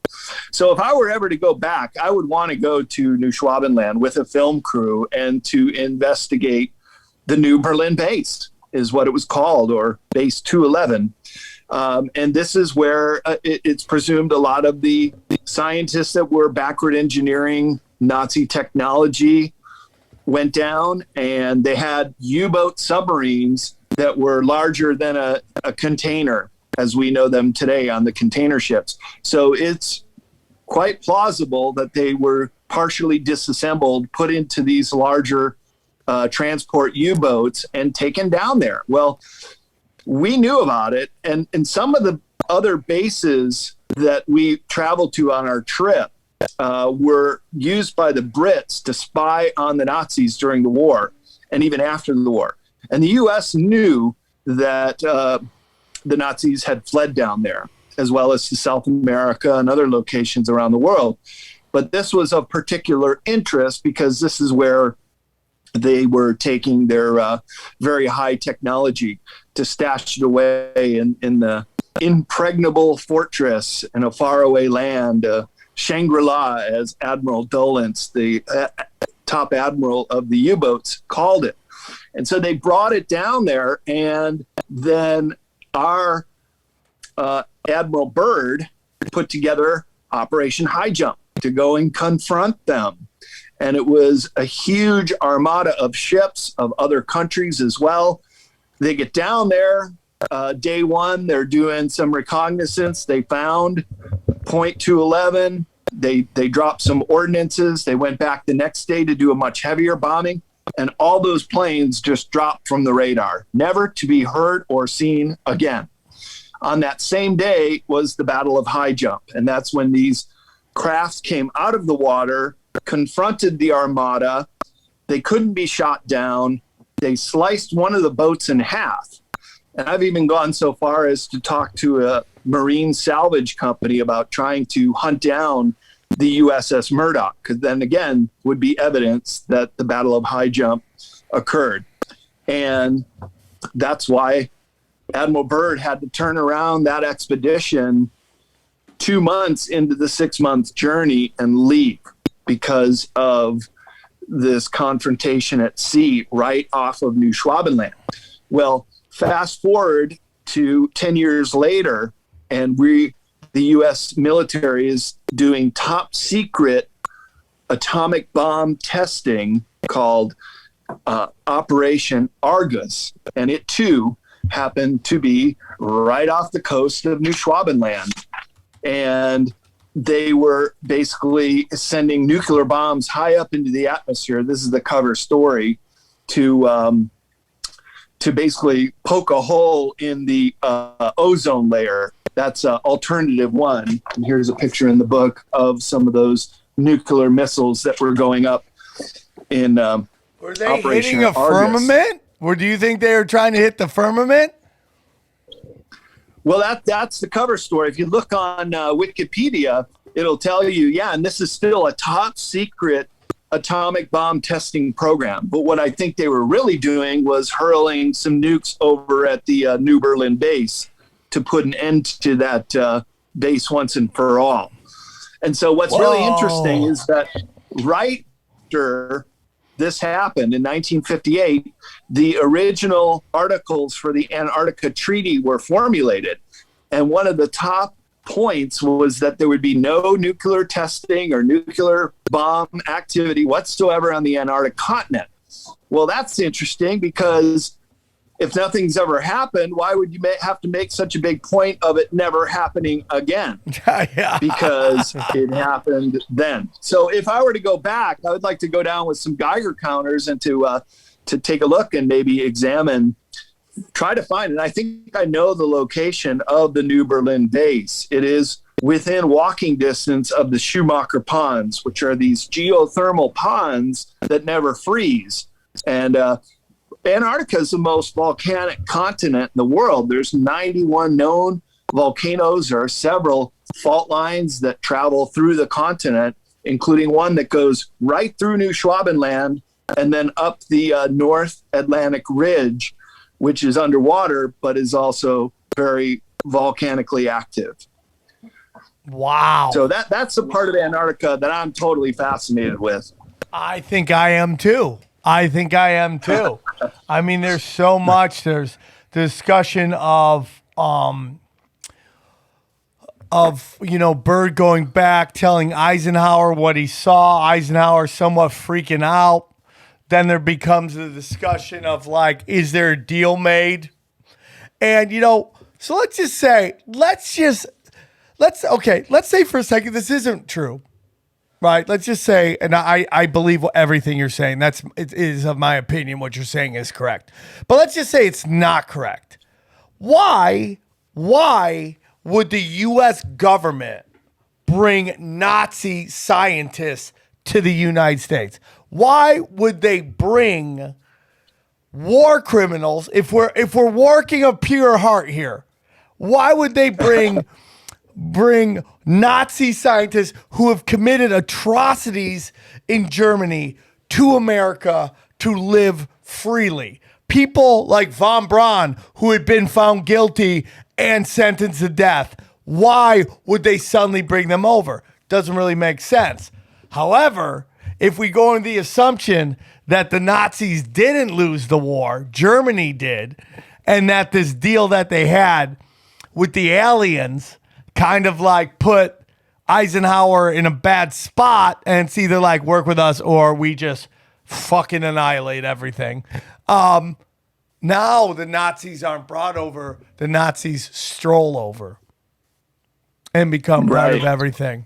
So if I were ever to go back, I would want to go to New Schwabenland with a film crew and to investigate the New Berlin base, is what it was called, or Base 211. And this is where it's presumed a lot of the scientists that were backward engineering Nazi technology went down, and they had U-boat submarines that were larger than a container as we know them today on the container ships. So it's quite plausible that they were partially disassembled, put into these larger transport U-boats and taken down there. Well, we knew about it, and some of the other bases that we traveled to on our trip were used by the Brits to spy on the Nazis during the war and even after the war. And the U.S. knew that the Nazis had fled down there, as well as to South America and other locations around the world. But this was of particular interest because this is where they were taking their very high technology to stash it away in the impregnable fortress in a faraway land, Shangri-La, as Admiral Dolence, the top admiral of the U-boats, called it. And so they brought it down there, and then our Admiral Byrd put together Operation High Jump to go and confront them. And it was a huge armada of ships of other countries as well. They get down there. Day one, they're doing some reconnaissance. They found Point 211. They dropped some ordnances. They went back the next day to do a much heavier bombing. And all those planes just dropped from the radar, never to be heard or seen again. On that same day was the Battle of High Jump. And that's when these crafts came out of the water, confronted the armada. They couldn't be shot down. They sliced one of the boats in half. And I've even gone so far as to talk to a marine salvage company about trying to hunt down the USS Murdoch, because then again would be evidence that the Battle of High Jump occurred. And that's why Admiral Byrd had to turn around that expedition 2 months into the 6-month journey and leave because of this confrontation at sea right off of New Schwabenland. Well, fast forward to 10 years later, and the U.S. military is doing top secret atomic bomb testing called Operation Argus. And it too happened to be right off the coast of New Schwabenland. And they were basically sending nuclear bombs high up into the atmosphere. This is the cover story to basically poke a hole in the ozone layer. That's alternative one. And here's a picture in the book of some of those nuclear missiles that were going up in Were they Operation hitting a Argus. firmament? Or do you think they were trying to hit the firmament? Well, that's the cover story. If you look on Wikipedia, it'll tell you, yeah, and this is still a top secret atomic bomb testing program. But what I think they were really doing was hurling some nukes over at the New Berlin base to put an end to that base once and for all. And so what's really interesting is that right after this happened in 1958, the original articles for the Antarctica Treaty were formulated. And one of the top points was that there would be no nuclear testing or nuclear bomb activity whatsoever on the Antarctic continent. Well, that's interesting because if nothing's ever happened, why would you have to make such a big point of it never happening again? Because it happened then. So if I were to go back, I would like to go down with some Geiger counters and to take a look and maybe examine, try to find, and I think I know the location of the New Berlin base. It is within walking distance of the Schumacher Ponds, which are these geothermal ponds that never freeze. And Antarctica is the most volcanic continent in the world. There's 91 known volcanoes. There are several fault lines that travel through the continent, including one that goes right through New Schwabenland and then up the North Atlantic Ridge, which is underwater, but is also very volcanically active. Wow. So that's a part of Antarctica that I'm totally fascinated with. I think I am too. I mean, there's so much. There's discussion of Byrd going back, telling Eisenhower what he saw. Eisenhower somewhat freaking out. Then there becomes the discussion of like, is there a deal made? And so let's say for a second this isn't true. Right, let's just say, and I believe everything you're saying. It is of my opinion what you're saying is correct. But let's just say it's not correct. Why would the U.S. government bring Nazi scientists to the United States? Why would they bring war criminals if we're working of pure heart here? Why would they bring Nazi scientists who have committed atrocities in Germany to America to live freely. People like von Braun, who had been found guilty and sentenced to death, why would they suddenly bring them over? Doesn't really make sense. However, if we go on the assumption that the Nazis didn't lose the war, Germany did, and that this deal that they had with the aliens kind of like put Eisenhower in a bad spot, and it's either like work with us or we just fucking annihilate everything. Now the Nazis aren't brought over, the Nazis stroll over and become part of everything.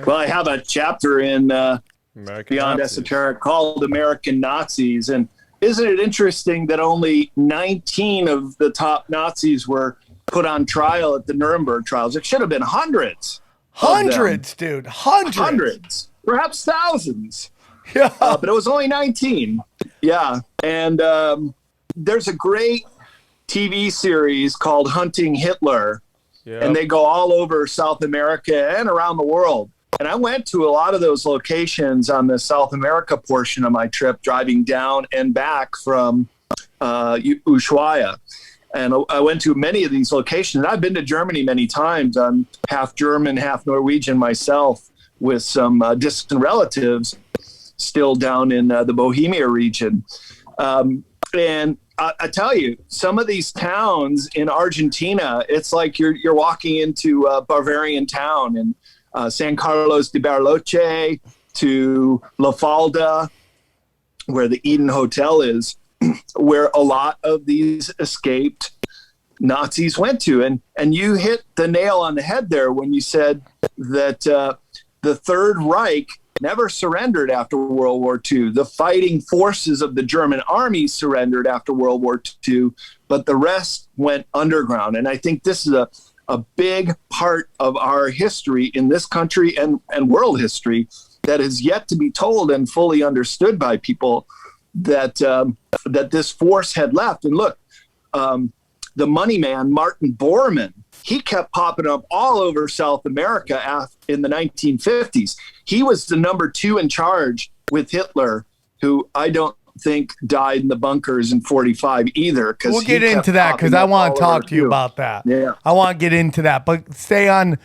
Well, I have a chapter in American Beyond Nazis. Esoteric called American Nazis. And isn't it interesting that only 19 of the top Nazis were put on trial at the Nuremberg trials? It should have been hundreds. Hundreds, dude. Hundreds. Perhaps thousands. Yeah. But it was only 19. Yeah. And there's a great TV series called Hunting Hitler. Yeah. And they go all over South America and around the world. And I went to a lot of those locations on the South America portion of my trip, driving down and back from Ushuaia. And I went to many of these locations. I've been to Germany many times. I'm half German, half Norwegian myself, with some distant relatives still down in the Bohemia region. And I tell you, some of these towns in Argentina, it's like you're walking into a Bavarian town, in San Carlos de Bariloche to La Falda, where the Eden Hotel is, where a lot of these escaped Nazis went to. And you hit the nail on the head there when you said that the Third Reich never surrendered after World War II. The fighting forces of the German army surrendered after World War II, but the rest went underground. And I think this is a big part of our history in this country and world history that is yet to be told and fully understood by people, that that this force had left. And look, the money man, Martin Bormann, he kept popping up all over South America in the 1950s. He was the number 2 in charge with Hitler, who I don't think died in the bunkers in 45 either. We'll get into that because I want to talk to you about that. Yeah. I want to get into that, but stay on,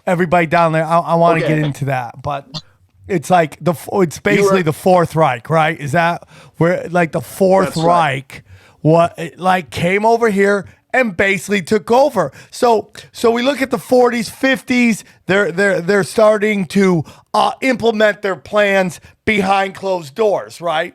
everybody down there. I want to get into that, but it's like it's basically the Fourth Reich, right? Is that where like the Fourth Reich came over here and basically took over. So we look at the 40s, 50s. They're starting to implement their plans behind closed doors, right?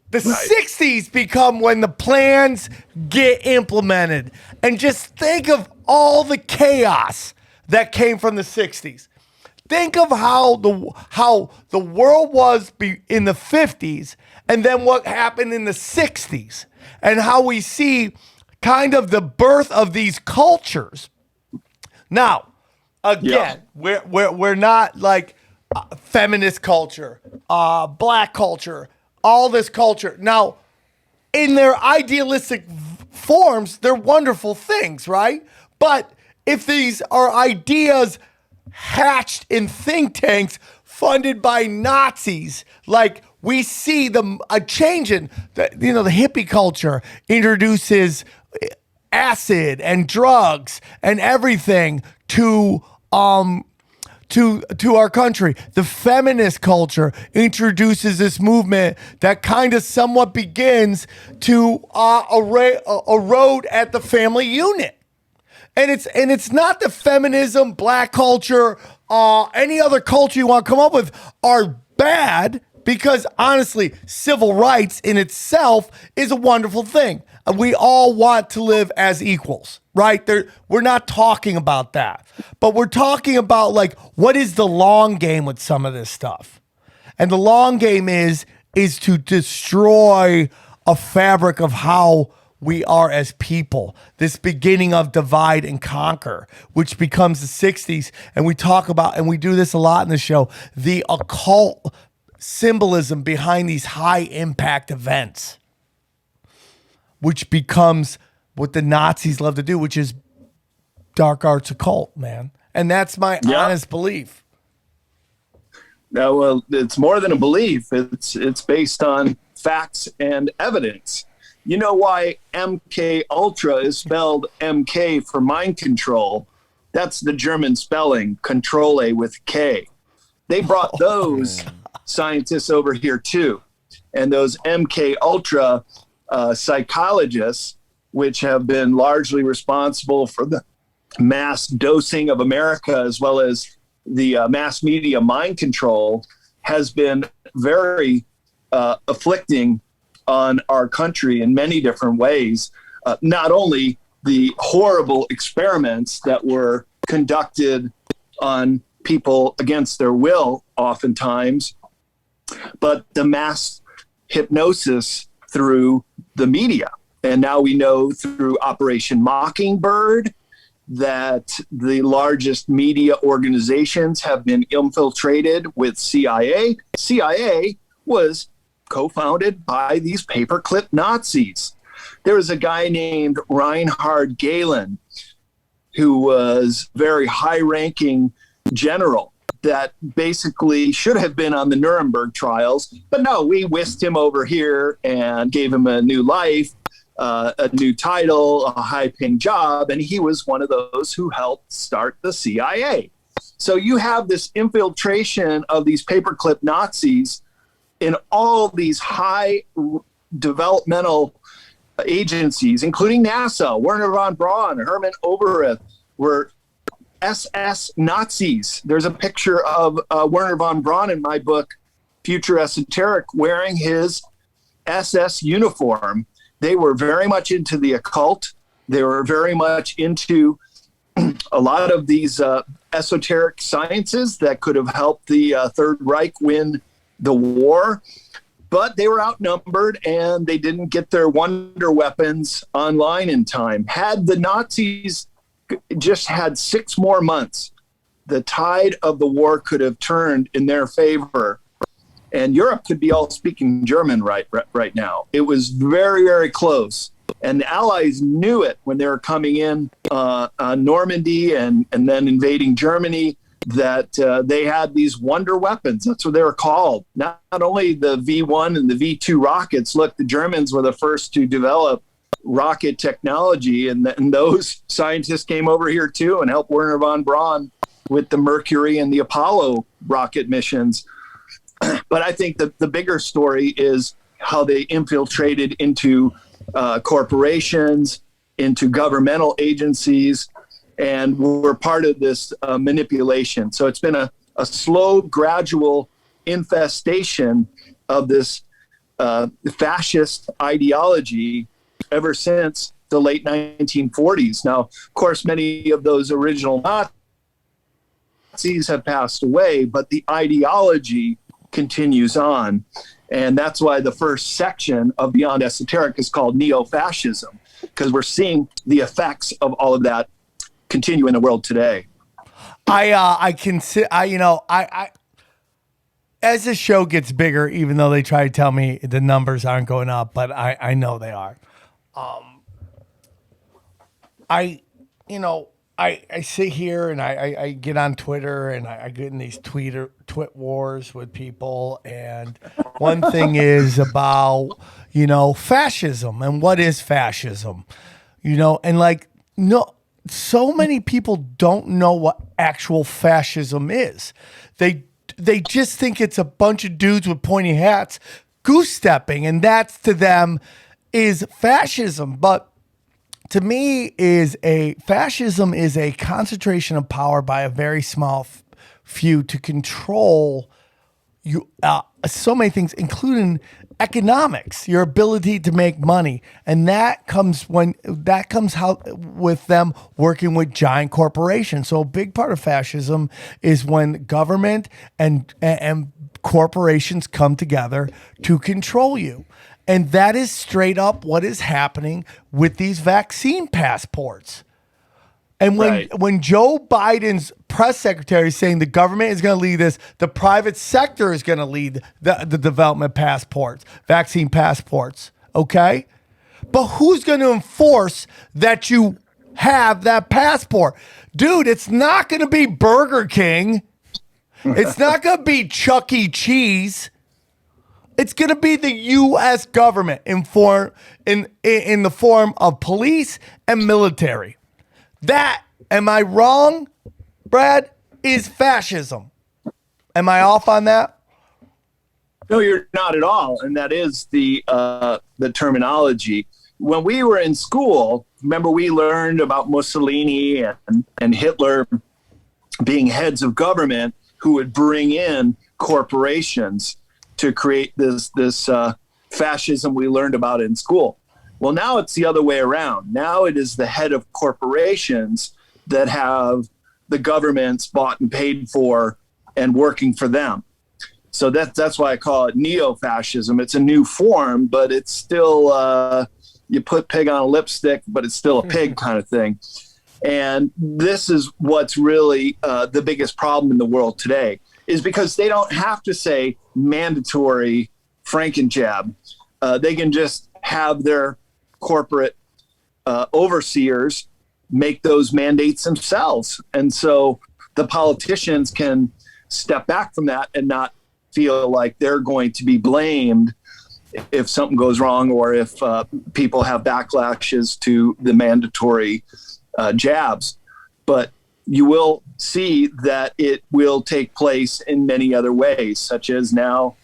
The 60s become when the plans get implemented. And just think of all the chaos that came from the 60s. Think of how the world was in the 50s, and then what happened in the 60s, and how we see kind of the birth of these cultures. Now, again, we're not like feminist culture, black culture, all this culture. Now, in their idealistic forms, they're wonderful things, right? But if these are ideas hatched in think tanks funded by Nazis, like we see a change in the hippie culture introduces acid and drugs and everything to our country. The feminist culture introduces this movement that kind of somewhat begins to erode at the family unit. And it's not the feminism, black culture, any other culture you want to come up with are bad, because honestly, civil rights in itself is a wonderful thing. We all want to live as equals, right? We're not talking about that, but we're talking about like, what is the long game with some of this stuff? And the long game is to destroy a fabric of how we are as people, this beginning of divide and conquer, which becomes the 60s. And we talk about, and we do this a lot in the show, the occult symbolism behind these high impact events, which becomes what the Nazis love to do, which is dark arts occult, man. And that's my honest belief. No, well, it's more than a belief. It's based on facts and evidence. You know why MK Ultra is spelled MK for mind control? That's the German spelling, Controle with K. They brought those scientists over here too. And those MK Ultra psychologists, which have been largely responsible for the mass dosing of America, as well as the mass media mind control, has been very afflicting on our country in many different ways. Not only the horrible experiments that were conducted on people against their will, oftentimes, but the mass hypnosis through the media. And now we know through Operation Mockingbird that the largest media organizations have been infiltrated with CIA. CIA was co-founded by these paperclip Nazis. There was a guy named Reinhard Gehlen, who was a very high-ranking general that basically should have been on the Nuremberg trials. But no, we whisked him over here and gave him a new life, a new title, a high-paying job, and he was one of those who helped start the CIA. So you have this infiltration of these paperclip Nazis in all these high developmental agencies, including NASA. Werner von Braun, Hermann Oberth were SS Nazis. There's a picture of Werner von Braun in my book, Future Esoteric, wearing his SS uniform. They were very much into the occult. They were very much into a lot of these esoteric sciences that could have helped the Third Reich win the war. But they were outnumbered and they didn't get their wonder weapons online in time. Had the Nazis just had 6 more months, the tide of the war could have turned in their favor. And Europe could be all speaking German right now. It was very, very close. And the Allies knew it when they were coming in on Normandy and then invading Germany, that they had these wonder weapons. That's what they were called. Not only the V1 and the V2 rockets. Look, the Germans were the first to develop rocket technology, and those scientists came over here too and helped Werner von Braun with the Mercury and the Apollo rocket missions. But I think the bigger story is how they infiltrated into corporations, into governmental agencies, and were part of this manipulation. So it's been a slow, gradual infestation of this fascist ideology ever since the late 1940s. Now, of course, many of those original Nazis have passed away, but the ideology continues on. And that's why the first section of Beyond Esoteric is called Neo-Fascism, because we're seeing the effects of all of that continue in the world today. As the show gets bigger, even though they try to tell me the numbers aren't going up, but I know they are. I sit here and I get on Twitter and I get in these twit wars with people. And one thing is about, fascism and what is fascism, so many people don't know what actual fascism is. They just think it's a bunch of dudes with pointy hats goose stepping, and that's to them is fascism. But to me, fascism is a concentration of power by a very small few to control you. So many things, including economics, your ability to make money, and that comes how with them working with giant corporations. So a big part of fascism is when government and corporations come together to control you. And that is straight up what is happening with these vaccine passports. And when Joe Biden's press secretary is saying the government is going to lead this, the private sector is going to lead the development passports, vaccine passports, okay? But who's going to enforce that you have that passport? Dude, it's not going to be Burger King. It's not going to be Chuck E. Cheese. It's going to be the U.S. government in the form of police and military. That, am I wrong, Brad, is fascism. Am I off on that? No, you're not at all. And that is the terminology. When we were in school, remember we learned about Mussolini and Hitler being heads of government who would bring in corporations to create this fascism we learned about in school. Well, now it's the other way around. Now it is the head of corporations that have the governments bought and paid for and working for them. So that's why I call it neo-fascism. It's a new form, but it's still you put pig on a lipstick, but it's still a pig kind of thing. And this is what's really the biggest problem in the world today, is because they don't have to say mandatory Frankenjab. They can just have their corporate overseers make those mandates themselves. And so the politicians can step back from that and not feel like they're going to be blamed if something goes wrong or if people have backlashes to the mandatory jabs. But you will see that it will take place in many other ways, such as now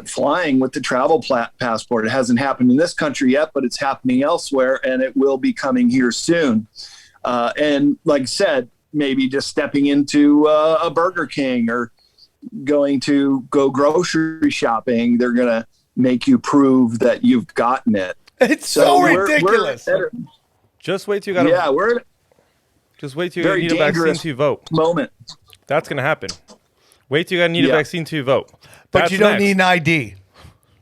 flying with the travel passport. It hasn't happened in this country yet, but it's happening elsewhere, and it will be coming here soon. And like I said, maybe just stepping into a Burger King or going to go grocery shopping, they're going to make you prove that you've gotten it. It's so ridiculous. Just wait till you got Just wait till you need a vaccine to vote. Moment. That's going to happen. Wait till you need a vaccine to vote. But you don't need an ID.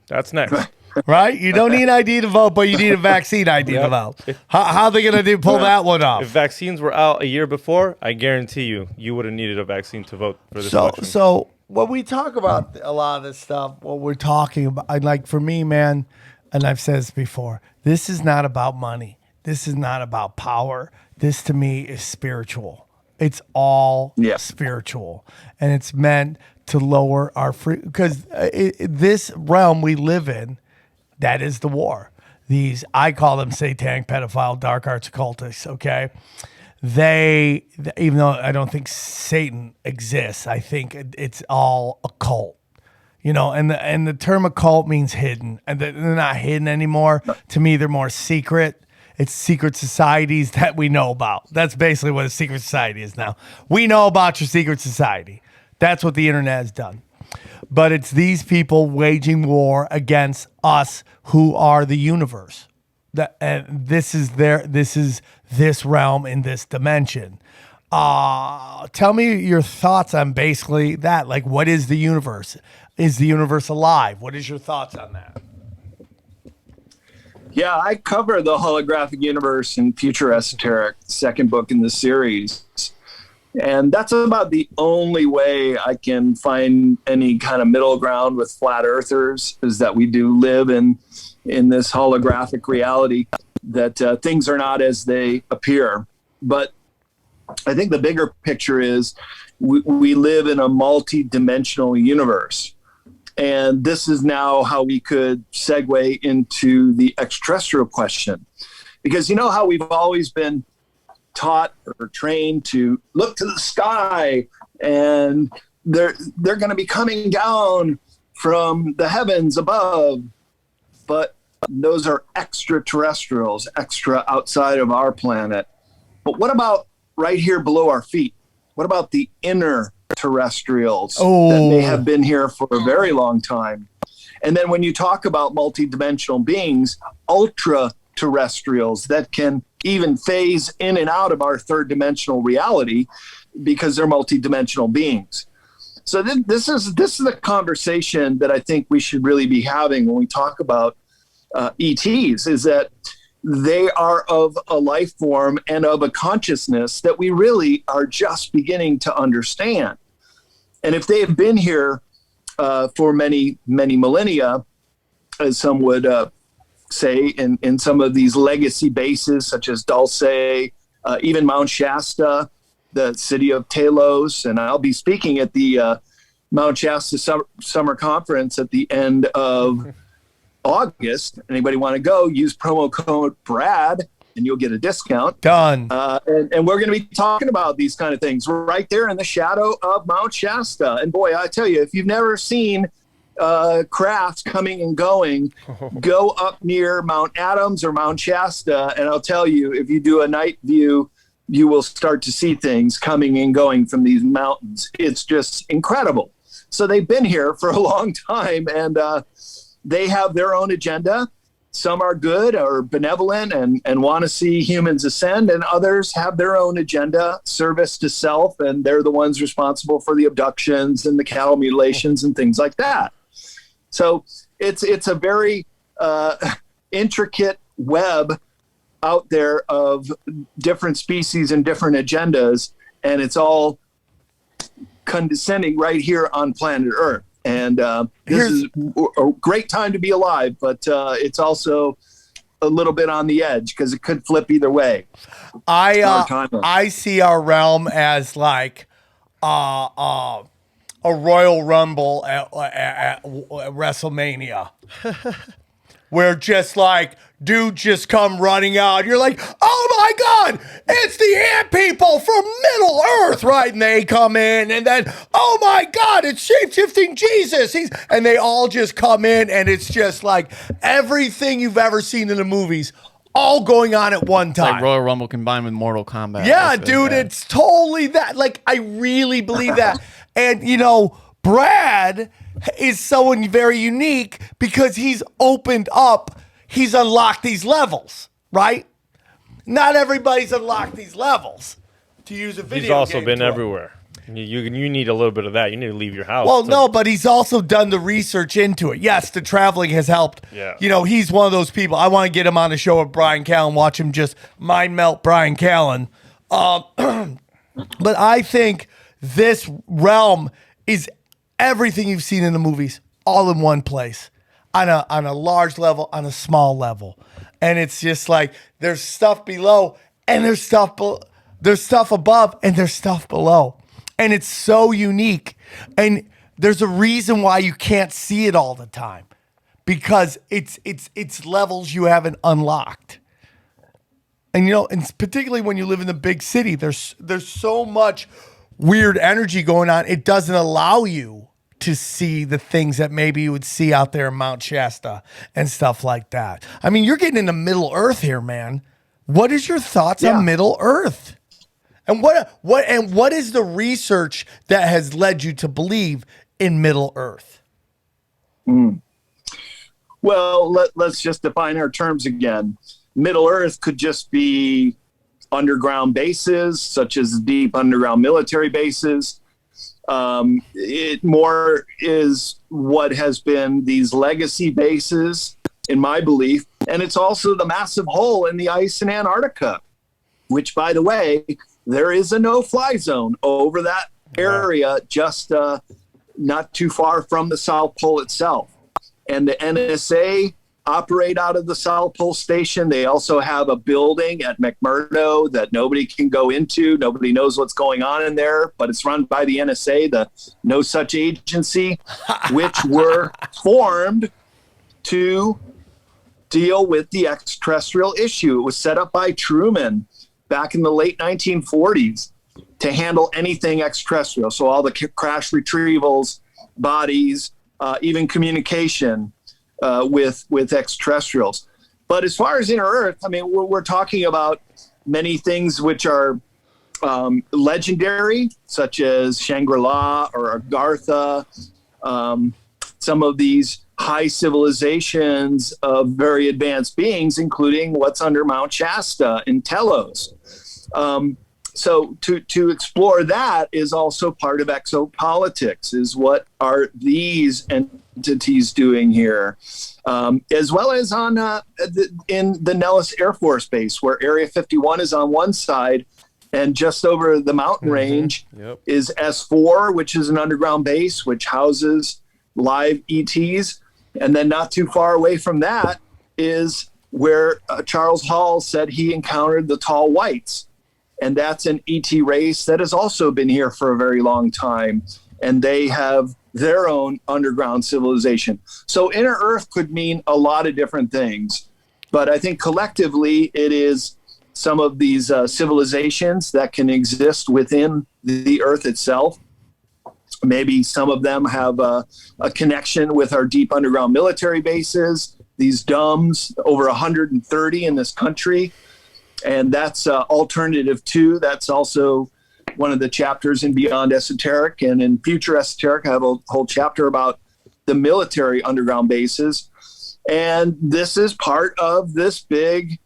That's next. Right? You don't need an ID to vote, but you need a vaccine ID to vote. How are they going to pull that one off? If vaccines were out a year before, I guarantee you would have needed a vaccine to vote for this election. So when we talk about a lot of this stuff, what we're talking about, like for me, man, and I've said this before, this is not about money. This is not about power. This to me is spiritual. It's all spiritual. And it's meant to lower our free, because this realm we live in, that is the war. These, I call them satanic, pedophile, dark arts occultists, okay? They, even though I don't think Satan exists, I think it's all occult. You know, and the term occult means hidden, and they're not hidden anymore. To me, they're more secret. It's secret societies that we know about. That's basically what a secret society is now. We know about your secret society. That's what the internet has done. But it's these people waging war against us who are the universe. And this is this realm in this dimension. Tell me your thoughts on basically that. Like, what is the universe? Is the universe alive? What is your thoughts on that? Yeah, I cover the holographic universe in Future Esoteric, second book in the series. And that's about the only way I can find any kind of middle ground with flat earthers, is that we do live in this holographic reality, that things are not as they appear. But I think the bigger picture is we live in a multi-dimensional universe. And this is now how we could segue into the extraterrestrial question. Because you know how we've always been taught or trained to look to the sky, and they're going to be coming down from the heavens above. But those are extraterrestrials, extra outside of our planet. But what about right here below our feet? What about the inner terrestrials that may have been here for a very long time? And then when you talk about multidimensional beings, ultra terrestrials that can even phase in and out of our third dimensional reality because they're multidimensional beings. So this is the conversation that I think we should really be having when we talk about ETs, is that they are of a life form and of a consciousness that we really are just beginning to understand. And if they have been here for many, many millennia, as some would say, in some of these legacy bases, such as Dulce, even Mount Shasta, the city of Telos, and I'll be speaking at the Mount Shasta Summer Conference at the end of August. Anybody want to go, use promo code Brad and you'll get a discount. Done. And we're going to be talking about these kind of things right there in the shadow of Mount Shasta. And boy, I tell you, if you've never seen crafts coming and going, go up near Mount Adams or Mount Shasta, and I'll tell you, if you do a night view, you will start to see things coming and going from these mountains. It's just incredible. So they've been here for a long time, and they have their own agenda. Some are good or benevolent and want to see humans ascend, and others have their own agenda, service to self, and they're the ones responsible for the abductions and the cattle mutilations and things like that. So it's a very intricate web out there of different species and different agendas, and it's all condescending right here on planet Earth. And this is a great time to be alive, but it's also a little bit on the edge because it could flip either way. I see our realm as like a Royal Rumble at WrestleMania. Where just like dudes just come running out. You're like, oh my God, it's the ant people from Middle Earth, right? And they come in, and then, oh my God, it's shape-shifting Jesus. And they all just come in, and it's just like everything you've ever seen in the movies, all going on at one time. Like Royal Rumble combined with Mortal Kombat. Yeah, dude, it's totally that. Like, I really believe that. And, you know, Brad is someone very unique because he's opened up, he's unlocked these levels, right? Not everybody's unlocked these levels to use a video game. He's also been tool. everywhere. You need a little bit of that. You need to leave your house. Well, no, but he's also done the research into it. Yes, the traveling has helped. Yeah. You know, he's one of those people. I want to get him on the show with Brian Callen, watch him just mind melt Brian Callen. But I think this realm is everything you've seen in the movies, all in one place, on a large level, on a small level, and it's just like there's stuff below, and there's stuff above, and there's stuff below, and it's so unique, and there's a reason why you can't see it all the time, because it's levels you haven't unlocked. And you know, and particularly when you live in the big city, there's so much weird energy going on. It doesn't allow you to see the things that maybe you would see out there in Mount Shasta and stuff like that. I mean, you're getting into Middle Earth here, man. What is your thoughts on Middle Earth? And what is the research that has led you to believe in Middle Earth? Well, let's just define our terms again. Middle Earth could just be underground bases, such as deep underground military bases. It more is what has been these legacy bases, in my belief. And it's also the massive hole in the ice in Antarctica, which, by the way, there is a no-fly zone over that area, just not too far from the South Pole itself. And the NSA operate out of the South Pole Station. They also have a building at McMurdo that nobody can go into. Nobody knows what's going on in there, but it's run by the NSA, the No Such Agency, which were formed to deal with the extraterrestrial issue. It was set up by Truman back in the late 1940s to handle anything extraterrestrial. So all the crash retrievals, bodies, even communication with extraterrestrials. But as far as inner Earth, I mean, we're talking about many things which are legendary, such as Shangri-La or Agartha, some of these high civilizations of very advanced beings, including what's under Mount Shasta in Telos. So to explore that is also part of exopolitics, is what are these entities doing here, as well as on in the Nellis Air Force Base, where Area 51 is on one side, and just over the mountain range is S4, which is an underground base which houses live ETs, and then not too far away from that is where Charles Hall said he encountered the tall whites. and that's an ET race that has also been here for a very long time, and they have their own underground civilization. So inner Earth could mean a lot of different things, but I think collectively it is some of these civilizations that can exist within the Earth itself. Maybe some of them have a connection with our deep underground military bases, these DUMBs, over 130 in this country. And that's alternative two. That's also one of the chapters in Beyond Esoteric. And in Future Esoteric, I have a whole chapter about the military underground bases. And this is part of this big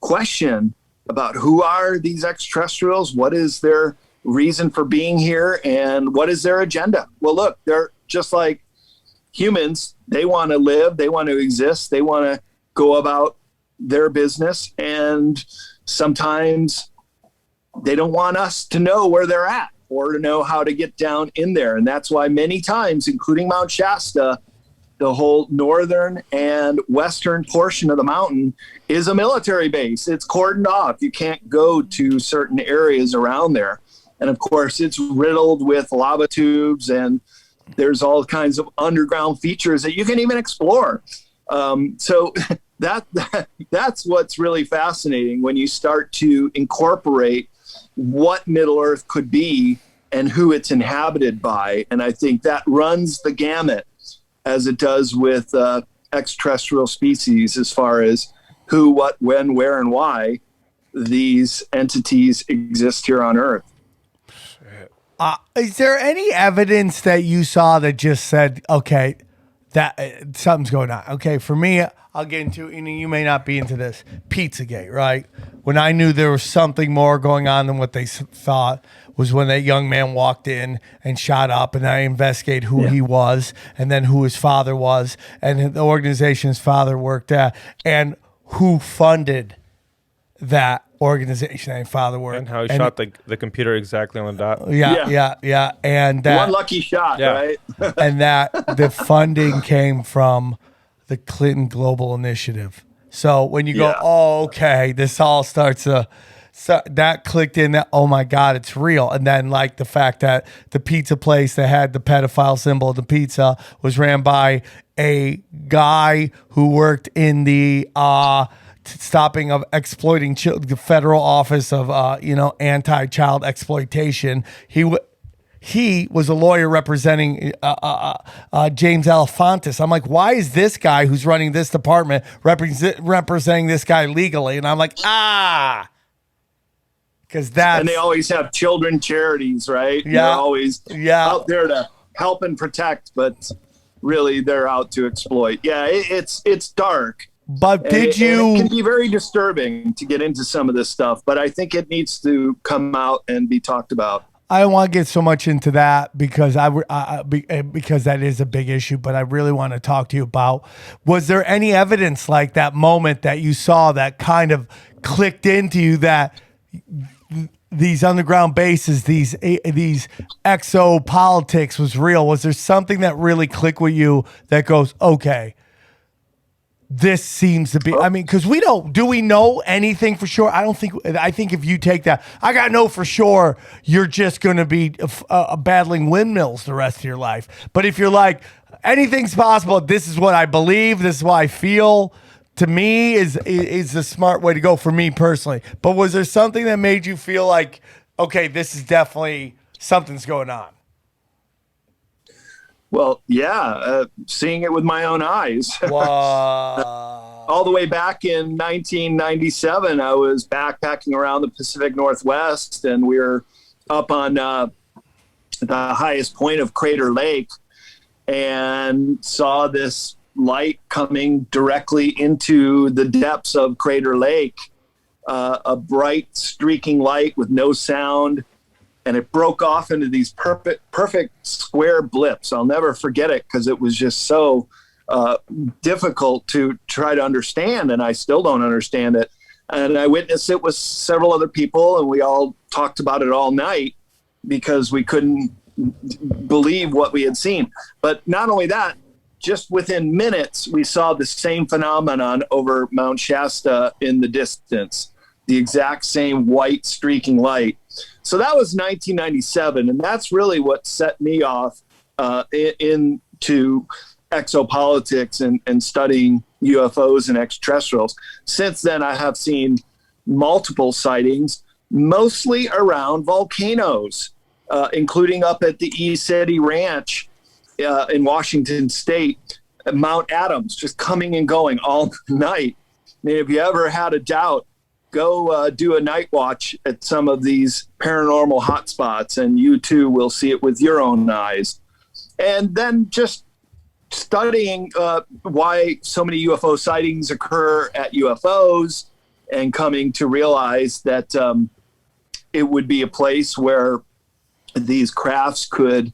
question about who are these extraterrestrials, what is their reason for being here, and what is their agenda. Well, look, they're just like humans. They want to live, they want to exist, they want to go about their business, and sometimes they don't want us to know where they're at or to know how to get down in there. And that's why many times, including Mount Shasta, the whole northern and western portion of the mountain is a military base. It's cordoned off. You can't go to certain areas around there. And of course, it's riddled with lava tubes, and there's all kinds of underground features that you can even explore. So that's what's really fascinating when you start to incorporate what Middle Earth could be and who it's inhabited by. And I think that runs the gamut, as it does with extraterrestrial species, as far as who, what, when, where, and why these entities exist here on Earth. Is there any evidence that you saw that just said, okay, that something's going on? Okay, for me, I'll get into, and you may not be into this, Pizzagate, right? When I knew there was something more going on than what they thought was when that young man walked in and shot up, and I investigated who he was, and then who his father was, and the organization his father worked at, and who funded that organization that his father worked. And how he shot the computer exactly on the dot. Yeah. And that, one lucky shot, right? And that the funding came from the Clinton Global Initiative. So when you go, oh, okay, this all starts to, so that clicked in that, oh my God, it's real. And then like the fact that the pizza place that had the pedophile symbol of the pizza was ran by a guy who worked in the stopping of exploiting the federal office of anti-child exploitation. He was a lawyer representing James Alefantis. I'm like, why is this guy who's running this department representing this guy legally? And I'm like, because that's... And they always have children charities, right? Yeah. They're always out there to help and protect, but really they're out to exploit. Yeah, it's dark. But it can be very disturbing to get into some of this stuff, but I think it needs to come out and be talked about. I don't want to get so much into that because because that is a big issue, but I really want to talk to you about, was there any evidence like that moment that you saw that kind of clicked into you that these underground bases, these exopolitics was real? Was there something that really clicked with you that goes, okay, this seems to be, I mean, because do we know anything for sure? I think if you take that, I got to know for sure you're just going to be battling windmills the rest of your life. But if you're like, anything's possible, this is what I believe, this is what I feel, to me is the smart way to go for me personally. But was there something that made you feel like, okay, this is definitely, something's going on? Well, yeah, seeing it with my own eyes. All the way back in 1997, I was backpacking around the Pacific Northwest, and we were up on the highest point of Crater Lake and saw this light coming directly into the depths of Crater Lake, a bright streaking light with no sound. And it broke off into these perfect square blips. I'll never forget it because it was just so difficult to try to understand, and I still don't understand it. And I witnessed it with several other people, and we all talked about it all night because we couldn't believe what we had seen. But not only that, just within minutes, we saw the same phenomenon over Mount Shasta in the distance. the exact same white streaking light. So that was 1997, and that's really what set me off into exopolitics and studying UFOs and extraterrestrials. Since then, I have seen multiple sightings, mostly around volcanoes, including up at the E-City Ranch in Washington State, Mount Adams, just coming and going all night. I mean, if you ever had a doubt, go do a night watch at some of these paranormal hotspots, and you too will see it with your own eyes. And then just studying why so many UFO sightings occur at UFOs, and coming to realize that it would be a place where these crafts could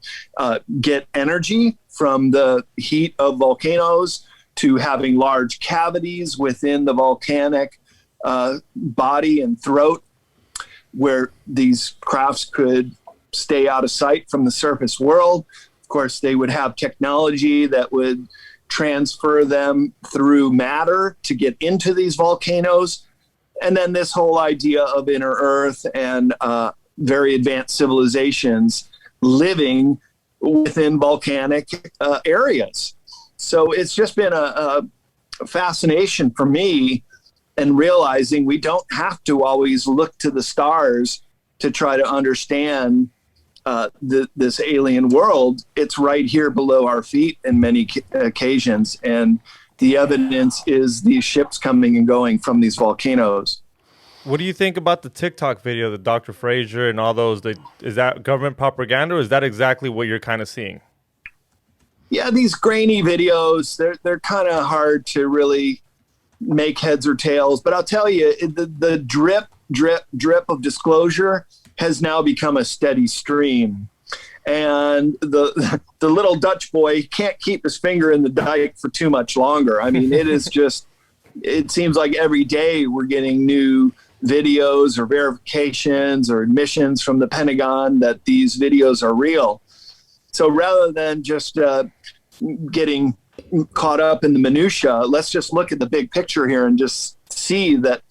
get energy from the heat of volcanoes, to having large cavities within the volcanic body and throat, where these crafts could stay out of sight from the surface world. Of course, they would have technology that would transfer them through matter to get into these volcanoes. And then this whole idea of inner Earth and very advanced civilizations living within volcanic areas. So it's just been a fascination for me, and realizing we don't have to always look to the stars to try to understand this alien world. It's right here below our feet in many occasions. And the evidence is these ships coming and going from these volcanoes. What do you think about the TikTok video, the Dr. Fraser and all those? Is that government propaganda, or is that exactly what you're kind of seeing? Yeah, these grainy videos, they're kind of hard to really make heads or tails. But I'll tell you, the drip, drip, drip of disclosure has now become a steady stream. And the little Dutch boy can't keep his finger in the dike for too much longer. I mean, it is just, it seems like every day we're getting new videos or verifications or admissions from the Pentagon that these videos are real. So rather than just getting caught up in the minutia, let's just look at the big picture here and just see that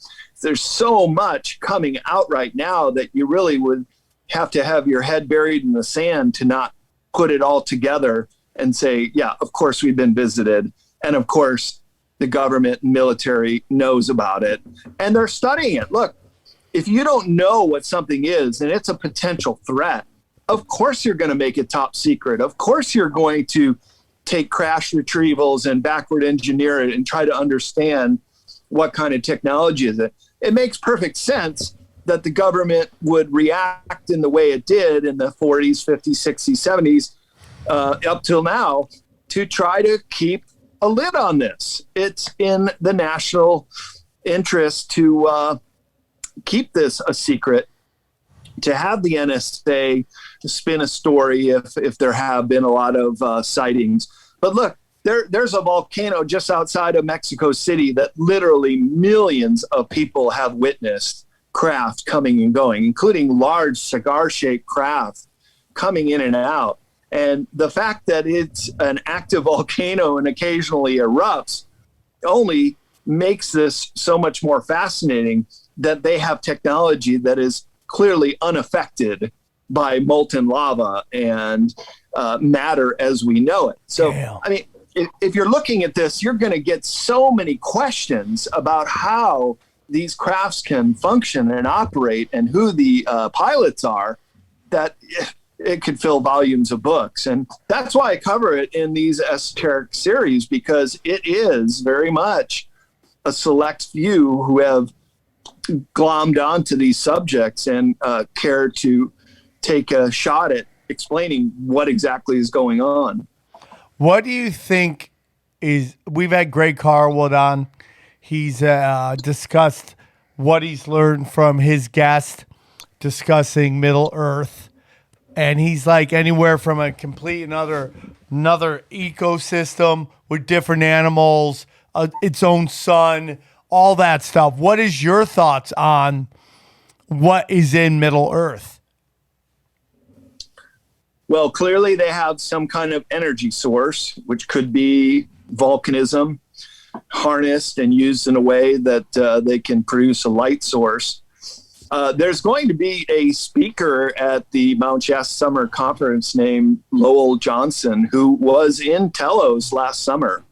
there's so much coming out right now that you really would have to have your head buried in the sand to not put it all together and say, yeah, of course we've been visited. And of course the government and military knows about it and they're studying it. Look, if you don't know what something is and it's a potential threat, of course you're going to make it top secret. Of course you're going to take crash retrievals and backward engineer it and try to understand what kind of technology is it. It makes perfect sense that the government would react in the way it did in the 40s, 50s, 60s, 70s, up till now, to try to keep a lid on this. It's in the national interest to keep this a secret, to have the NSA spin a story if there have been a lot of sightings. But look, there's a volcano just outside of Mexico City that literally millions of people have witnessed craft coming and going, including large cigar-shaped craft coming in and out. And the fact that it's an active volcano and occasionally erupts only makes this so much more fascinating, that they have technology that is clearly unaffected by molten lava and matter as we know it. So, damn. I mean, if you're looking at this, you're going to get so many questions about how these crafts can function and operate and who the pilots are, that it could fill volumes of books. And that's why I cover it in these esoteric series, because it is very much a select few who have glommed onto these subjects and care to take a shot at explaining what exactly is going on. What do you think is, we've had Greg Carwood on. He's discussed what he's learned from his guest discussing Middle Earth. And he's like anywhere from a complete another ecosystem with different animals, its own sun, all that stuff. What is your thoughts on what is in Middle Earth? Well, clearly they have some kind of energy source, which could be volcanism. harnessed and used in a way that they can produce a light source. There's going to be a speaker at the Mount Shasta Summer Conference named Lowell Johnson, who was in Telos last summer.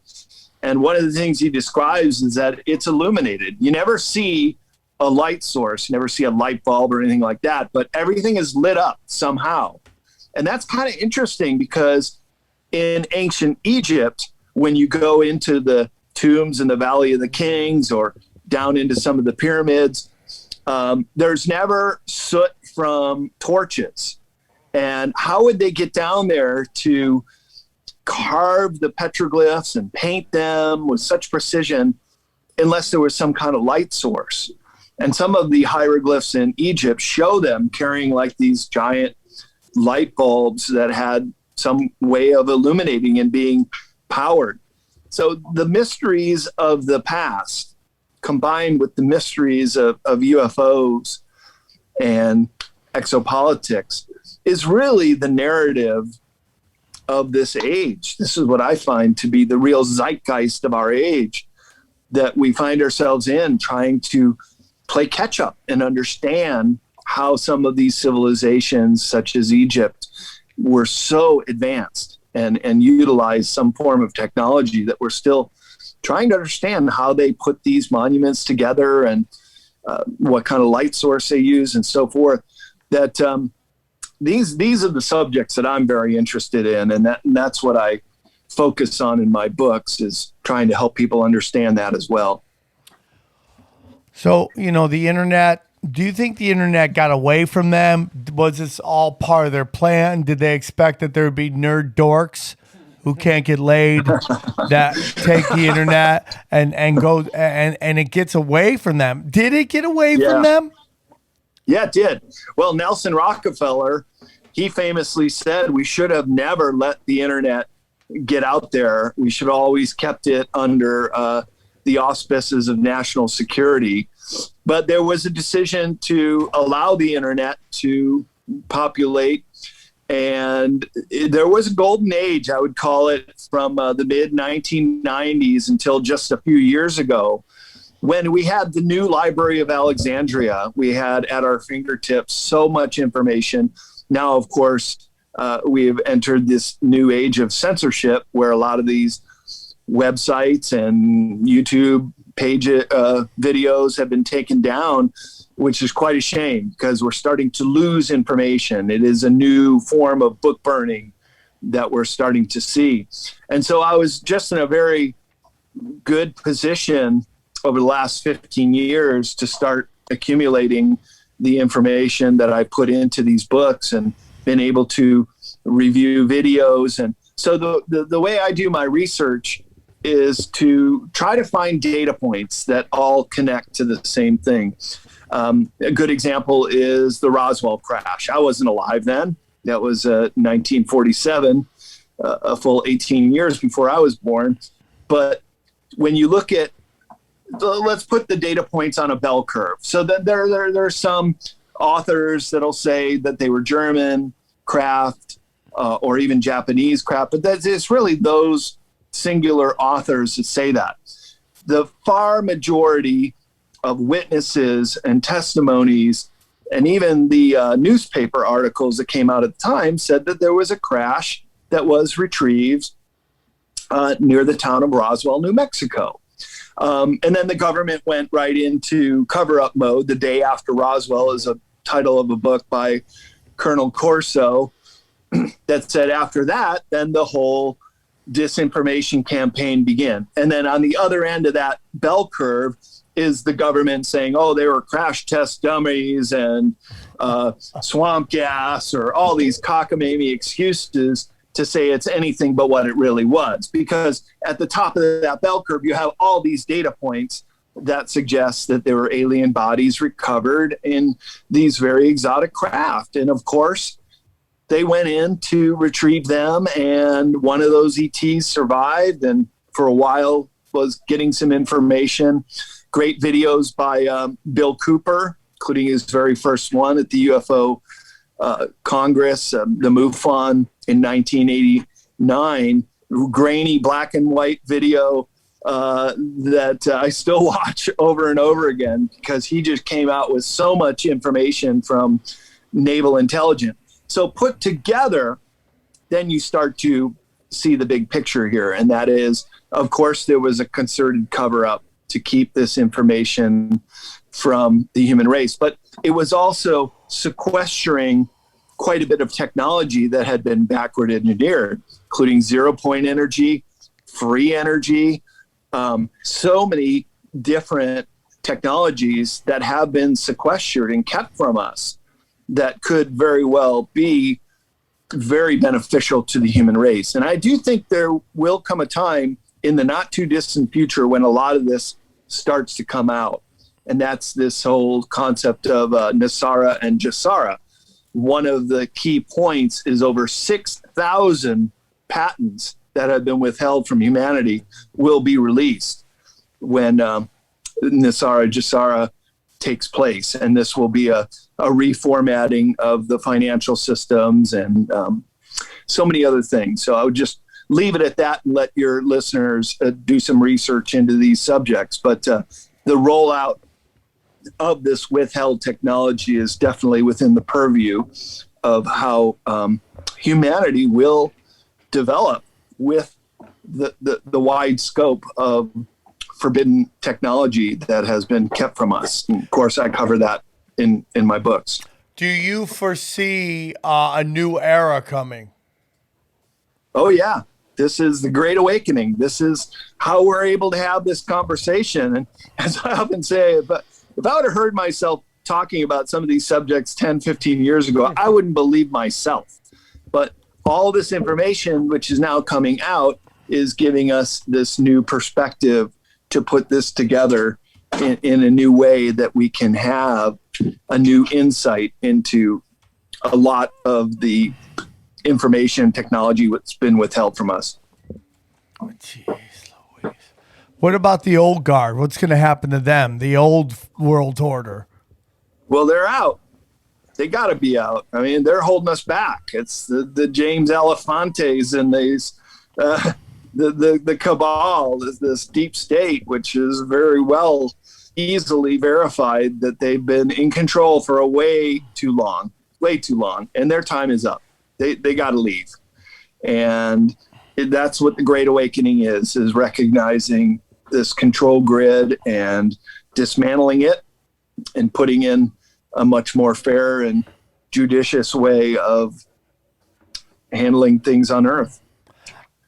And one of the things he describes is that it's illuminated. You never see a light source, you never see a light bulb or anything like that, but everything is lit up somehow. And that's kind of interesting because in ancient Egypt, when you go into the tombs in the Valley of the Kings or down into some of the pyramids, there's never soot from torches. And how would they get down there to carve the petroglyphs and paint them with such precision unless there was some kind of light source? And some of the hieroglyphs in Egypt show them carrying like these giant light bulbs that had some way of illuminating and being powered. So the mysteries of the past combined with the mysteries of UFOs and exopolitics is really the narrative of this age. This is what I find to be the real zeitgeist of our age, that we find ourselves in, trying to play catch up and understand how some of these civilizations, such as Egypt, were so advanced and utilized some form of technology that we're still trying to understand how they put these monuments together and what kind of light source they use and so forth. That these are the subjects that I'm very interested in, and that's what I focus on in my books, is trying to help people understand that as well. So, the internet, do you think the internet got away from them? Was this all part of their plan? Did they expect that there would be nerd dorks who can't get laid that take the internet and go and it gets away from them? Did it get away from them? Yeah, it did. Well, Nelson Rockefeller, he famously said we should have never let the internet get out there. We should have always kept it under the auspices of national security. But there was a decision to allow the internet to populate. And there was a golden age, I would call it, from the mid 1990s until just a few years ago, when we had the new Library of Alexandria. We had at our fingertips so much information. Now, of course, we have entered this new age of censorship, where a lot of these websites and YouTube page videos have been taken down, which is quite a shame because we're starting to lose information. It is a new form of book burning that we're starting to see. And so I was just in a very good position over the last 15 years to start accumulating the information that I put into these books and been able to review videos. And so the way I do my research is to try to find data points that all connect to the same thing. A good example is the Roswell crash. I wasn't alive then. That was 1947, a full 18 years before I was born. But when you look at, let's put the data points on a bell curve. So then there are some authors that'll say that they were German craft or even Japanese craft, but it's really those singular authors that say that. The far majority of witnesses and testimonies, and even the newspaper articles that came out at the time, said that there was a crash that was retrieved near the town of Roswell, New Mexico. And then the government went right into cover-up mode. The Day After Roswell is a title of a book by Colonel Corso that said after that, then the whole disinformation campaign began. And then on the other end of that bell curve is the government saying, oh, they were crash test dummies and swamp gas, or all these cockamamie excuses to say it's anything but what it really was. Because at the top of that bell curve, you have all these data points that suggest that there were alien bodies recovered in these very exotic craft. And of course, they went in to retrieve them, and one of those ETs survived and for a while was getting some information. Great videos by Bill Cooper, including his very first one at the UFO Congress, the MUFON in 1989. Grainy black and white video that I still watch over and over again because he just came out with so much information from naval intelligence. So put together, then you start to see the big picture here. And that is, of course, there was a concerted cover-up to keep this information from the human race. But it was also sequestering quite a bit of technology that had been backward engineered, including zero-point energy, free energy, so many different technologies that have been sequestered and kept from us that could very well be very beneficial to the human race. And I do think there will come a time in the not too distant future when a lot of this starts to come out. And that's this whole concept of Nasara and Jasara. One of the key points is over 6,000 patents that have been withheld from humanity will be released when Nasara Jasara takes place. And this will be a reformatting of the financial systems and so many other things. So I would just leave it at that and let your listeners do some research into these subjects. But the rollout of this withheld technology is definitely within the purview of how humanity will develop with the wide scope of forbidden technology that has been kept from us. And of course, I cover that in my books. Do you foresee a new era coming? Oh, yeah. This is the Great Awakening. This is how we're able to have this conversation. And as I often say, but if I would have heard myself talking about some of these subjects 10, 15 years ago, I wouldn't believe myself. But all this information, which is now coming out, is giving us this new perspective to put this together in a new way that we can have a new insight into a lot of the information technology that's been withheld from us. Oh, jeez Louise. What about the old guard? What's going to happen to them? The old world order? Well, they're out. They got to be out. I mean, they're holding us back. It's the James Elefantes and these the cabal, this deep state, which is very well easily verified that they've been in control for a way too long, and their time is up. They got to leave. And that's what the Great Awakening is recognizing this control grid and dismantling it and putting in a much more fair and judicious way of handling things on Earth.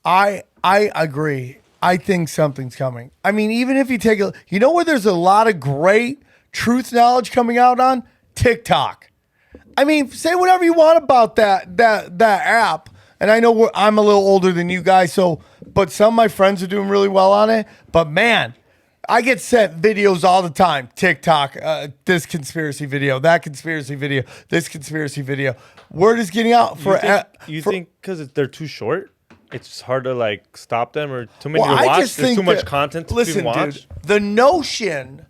I agree. I think something's coming. I mean, even if you take a, you know where there's a lot of great truth knowledge coming out on? TikTok. I mean, say whatever you want about that app. And I know I'm a little older than you guys, but some of my friends are doing really well on it. But man, I get sent videos all the time. TikTok, this conspiracy video, that conspiracy video, this conspiracy video. Word is getting out for. You think because they're too short? It's just hard to like stop them, or too many to I watch. just There's think too much content to listen, watch. Dude, the notion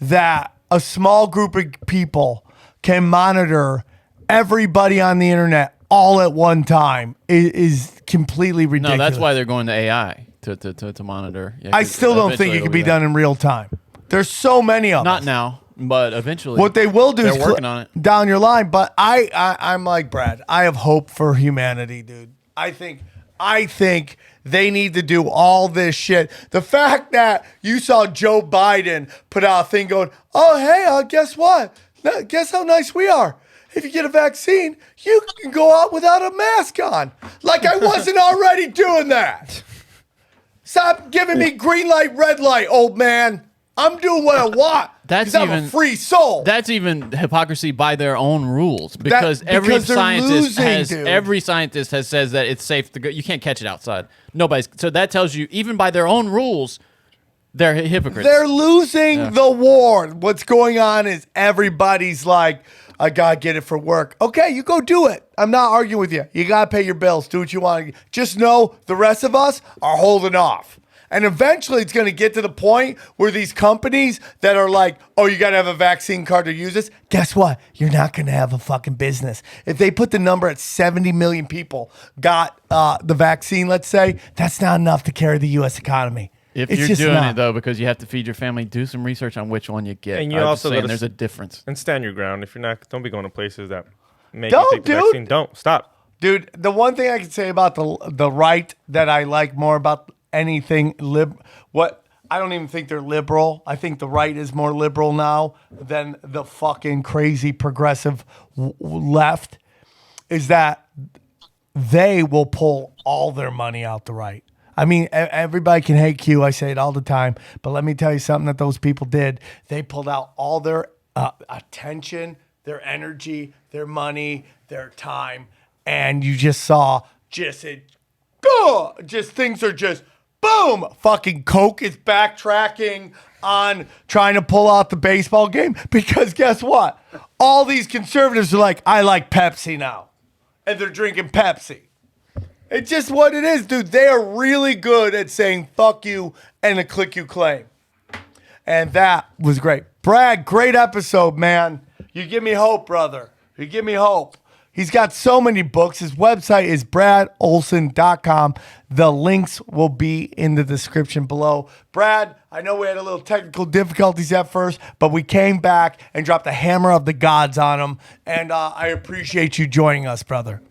that a small group of people can monitor everybody on the internet all at one time is completely ridiculous. No, that's why they're going to AI to monitor. Yeah, I still don't think it can be done in real time. There's so many of them. Not now, but eventually. What they will do is working on it down your line. But I'm like Brad. I have hope for humanity, dude. I think they need to do all this shit. The fact that you saw Joe Biden put out a thing going, oh, hey, guess what? Guess how nice we are. If you get a vaccine, you can go out without a mask on. Like I wasn't already doing that. Stop giving me green light, red light, old man. I'm doing what I want. That's I'm a free soul. That's even hypocrisy by their own rules, because every scientist has says that it's safe to go. You can't catch it outside. So that tells you, even by their own rules, they're hypocrites. They're losing the war. What's going on is everybody's like, I gotta get it for work. Okay, you go do it. I'm not arguing with you. You gotta pay your bills. Do what you want. Just know the rest of us are holding off. And eventually it's going to get to the point where these companies that are like, oh, you got to have a vaccine card to use this. Guess what? You're not going to have a fucking business. If they put the number at 70 million people got the vaccine, let's say, that's not enough to carry the U.S. economy. If It's you're just doing not. it though because you have to feed your family, do some research on which one you get. And you I'm also just saying gotta there's a difference. And stand your ground. If you're not, don't be going to places that make Don't, you take the dude. vaccine. Don't stop. Dude, the one thing I can say about the right that I like more about anything I don't even think they're liberal. I think the right is more liberal now than the fucking crazy progressive left, is that they will pull all their money out the right. I mean, everybody can hate Q. I say it all the time. But let me tell you something that those people did. They pulled out all their attention, their energy, their money, their time. And you just saw just things are just boom. Fucking Coke is backtracking on trying to pull out the baseball game. Because guess what? All these conservatives are like, I like Pepsi now. And they're drinking Pepsi. It's just what it is, dude. They are really good at saying fuck you and a click you claim. And that was great. Brad, great episode, man. You give me hope, brother. You give me hope. He's got so many books. His website is bradolson.com. The links will be in the description below. Brad, I know we had a little technical difficulties at first, but we came back and dropped the hammer of the gods on him. And I appreciate you joining us, brother.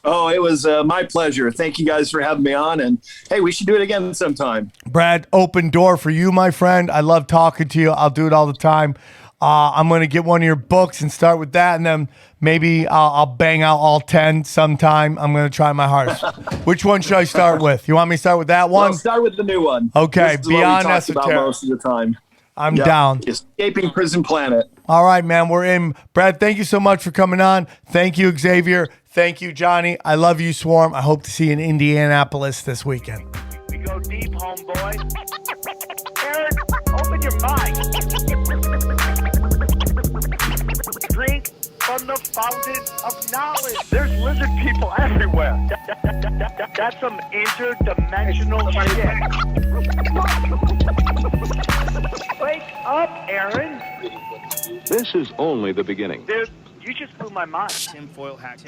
Oh, it was my pleasure. Thank you guys for having me on. And hey, we should do it again sometime. Brad, open door for you, my friend. I love talking to you. I'll do it all the time. I'm going to get one of your books and start with that. And then maybe I'll bang out all 10 sometime. I'm going to try my hardest. Which one should I start with? You want me to start with that one? Well, start with the new one. Okay, This is what we Beyond talked about Esoteric. most of the time. I'm Yep. down. Escaping Prison Planet. All right, man. We're in. Brad, thank you so much for coming on. Thank you, Xavier. Thank you, Johnny. I love you, Swarm. I hope to see you in Indianapolis this weekend. We go deep, homeboy. Aaron, open your mind. Drink from the fountain of knowledge. There's lizard people everywhere. That's some interdimensional shit. Wake up, Aaron. This is only the beginning. Dude, you just blew my mind. Tinfoil hat.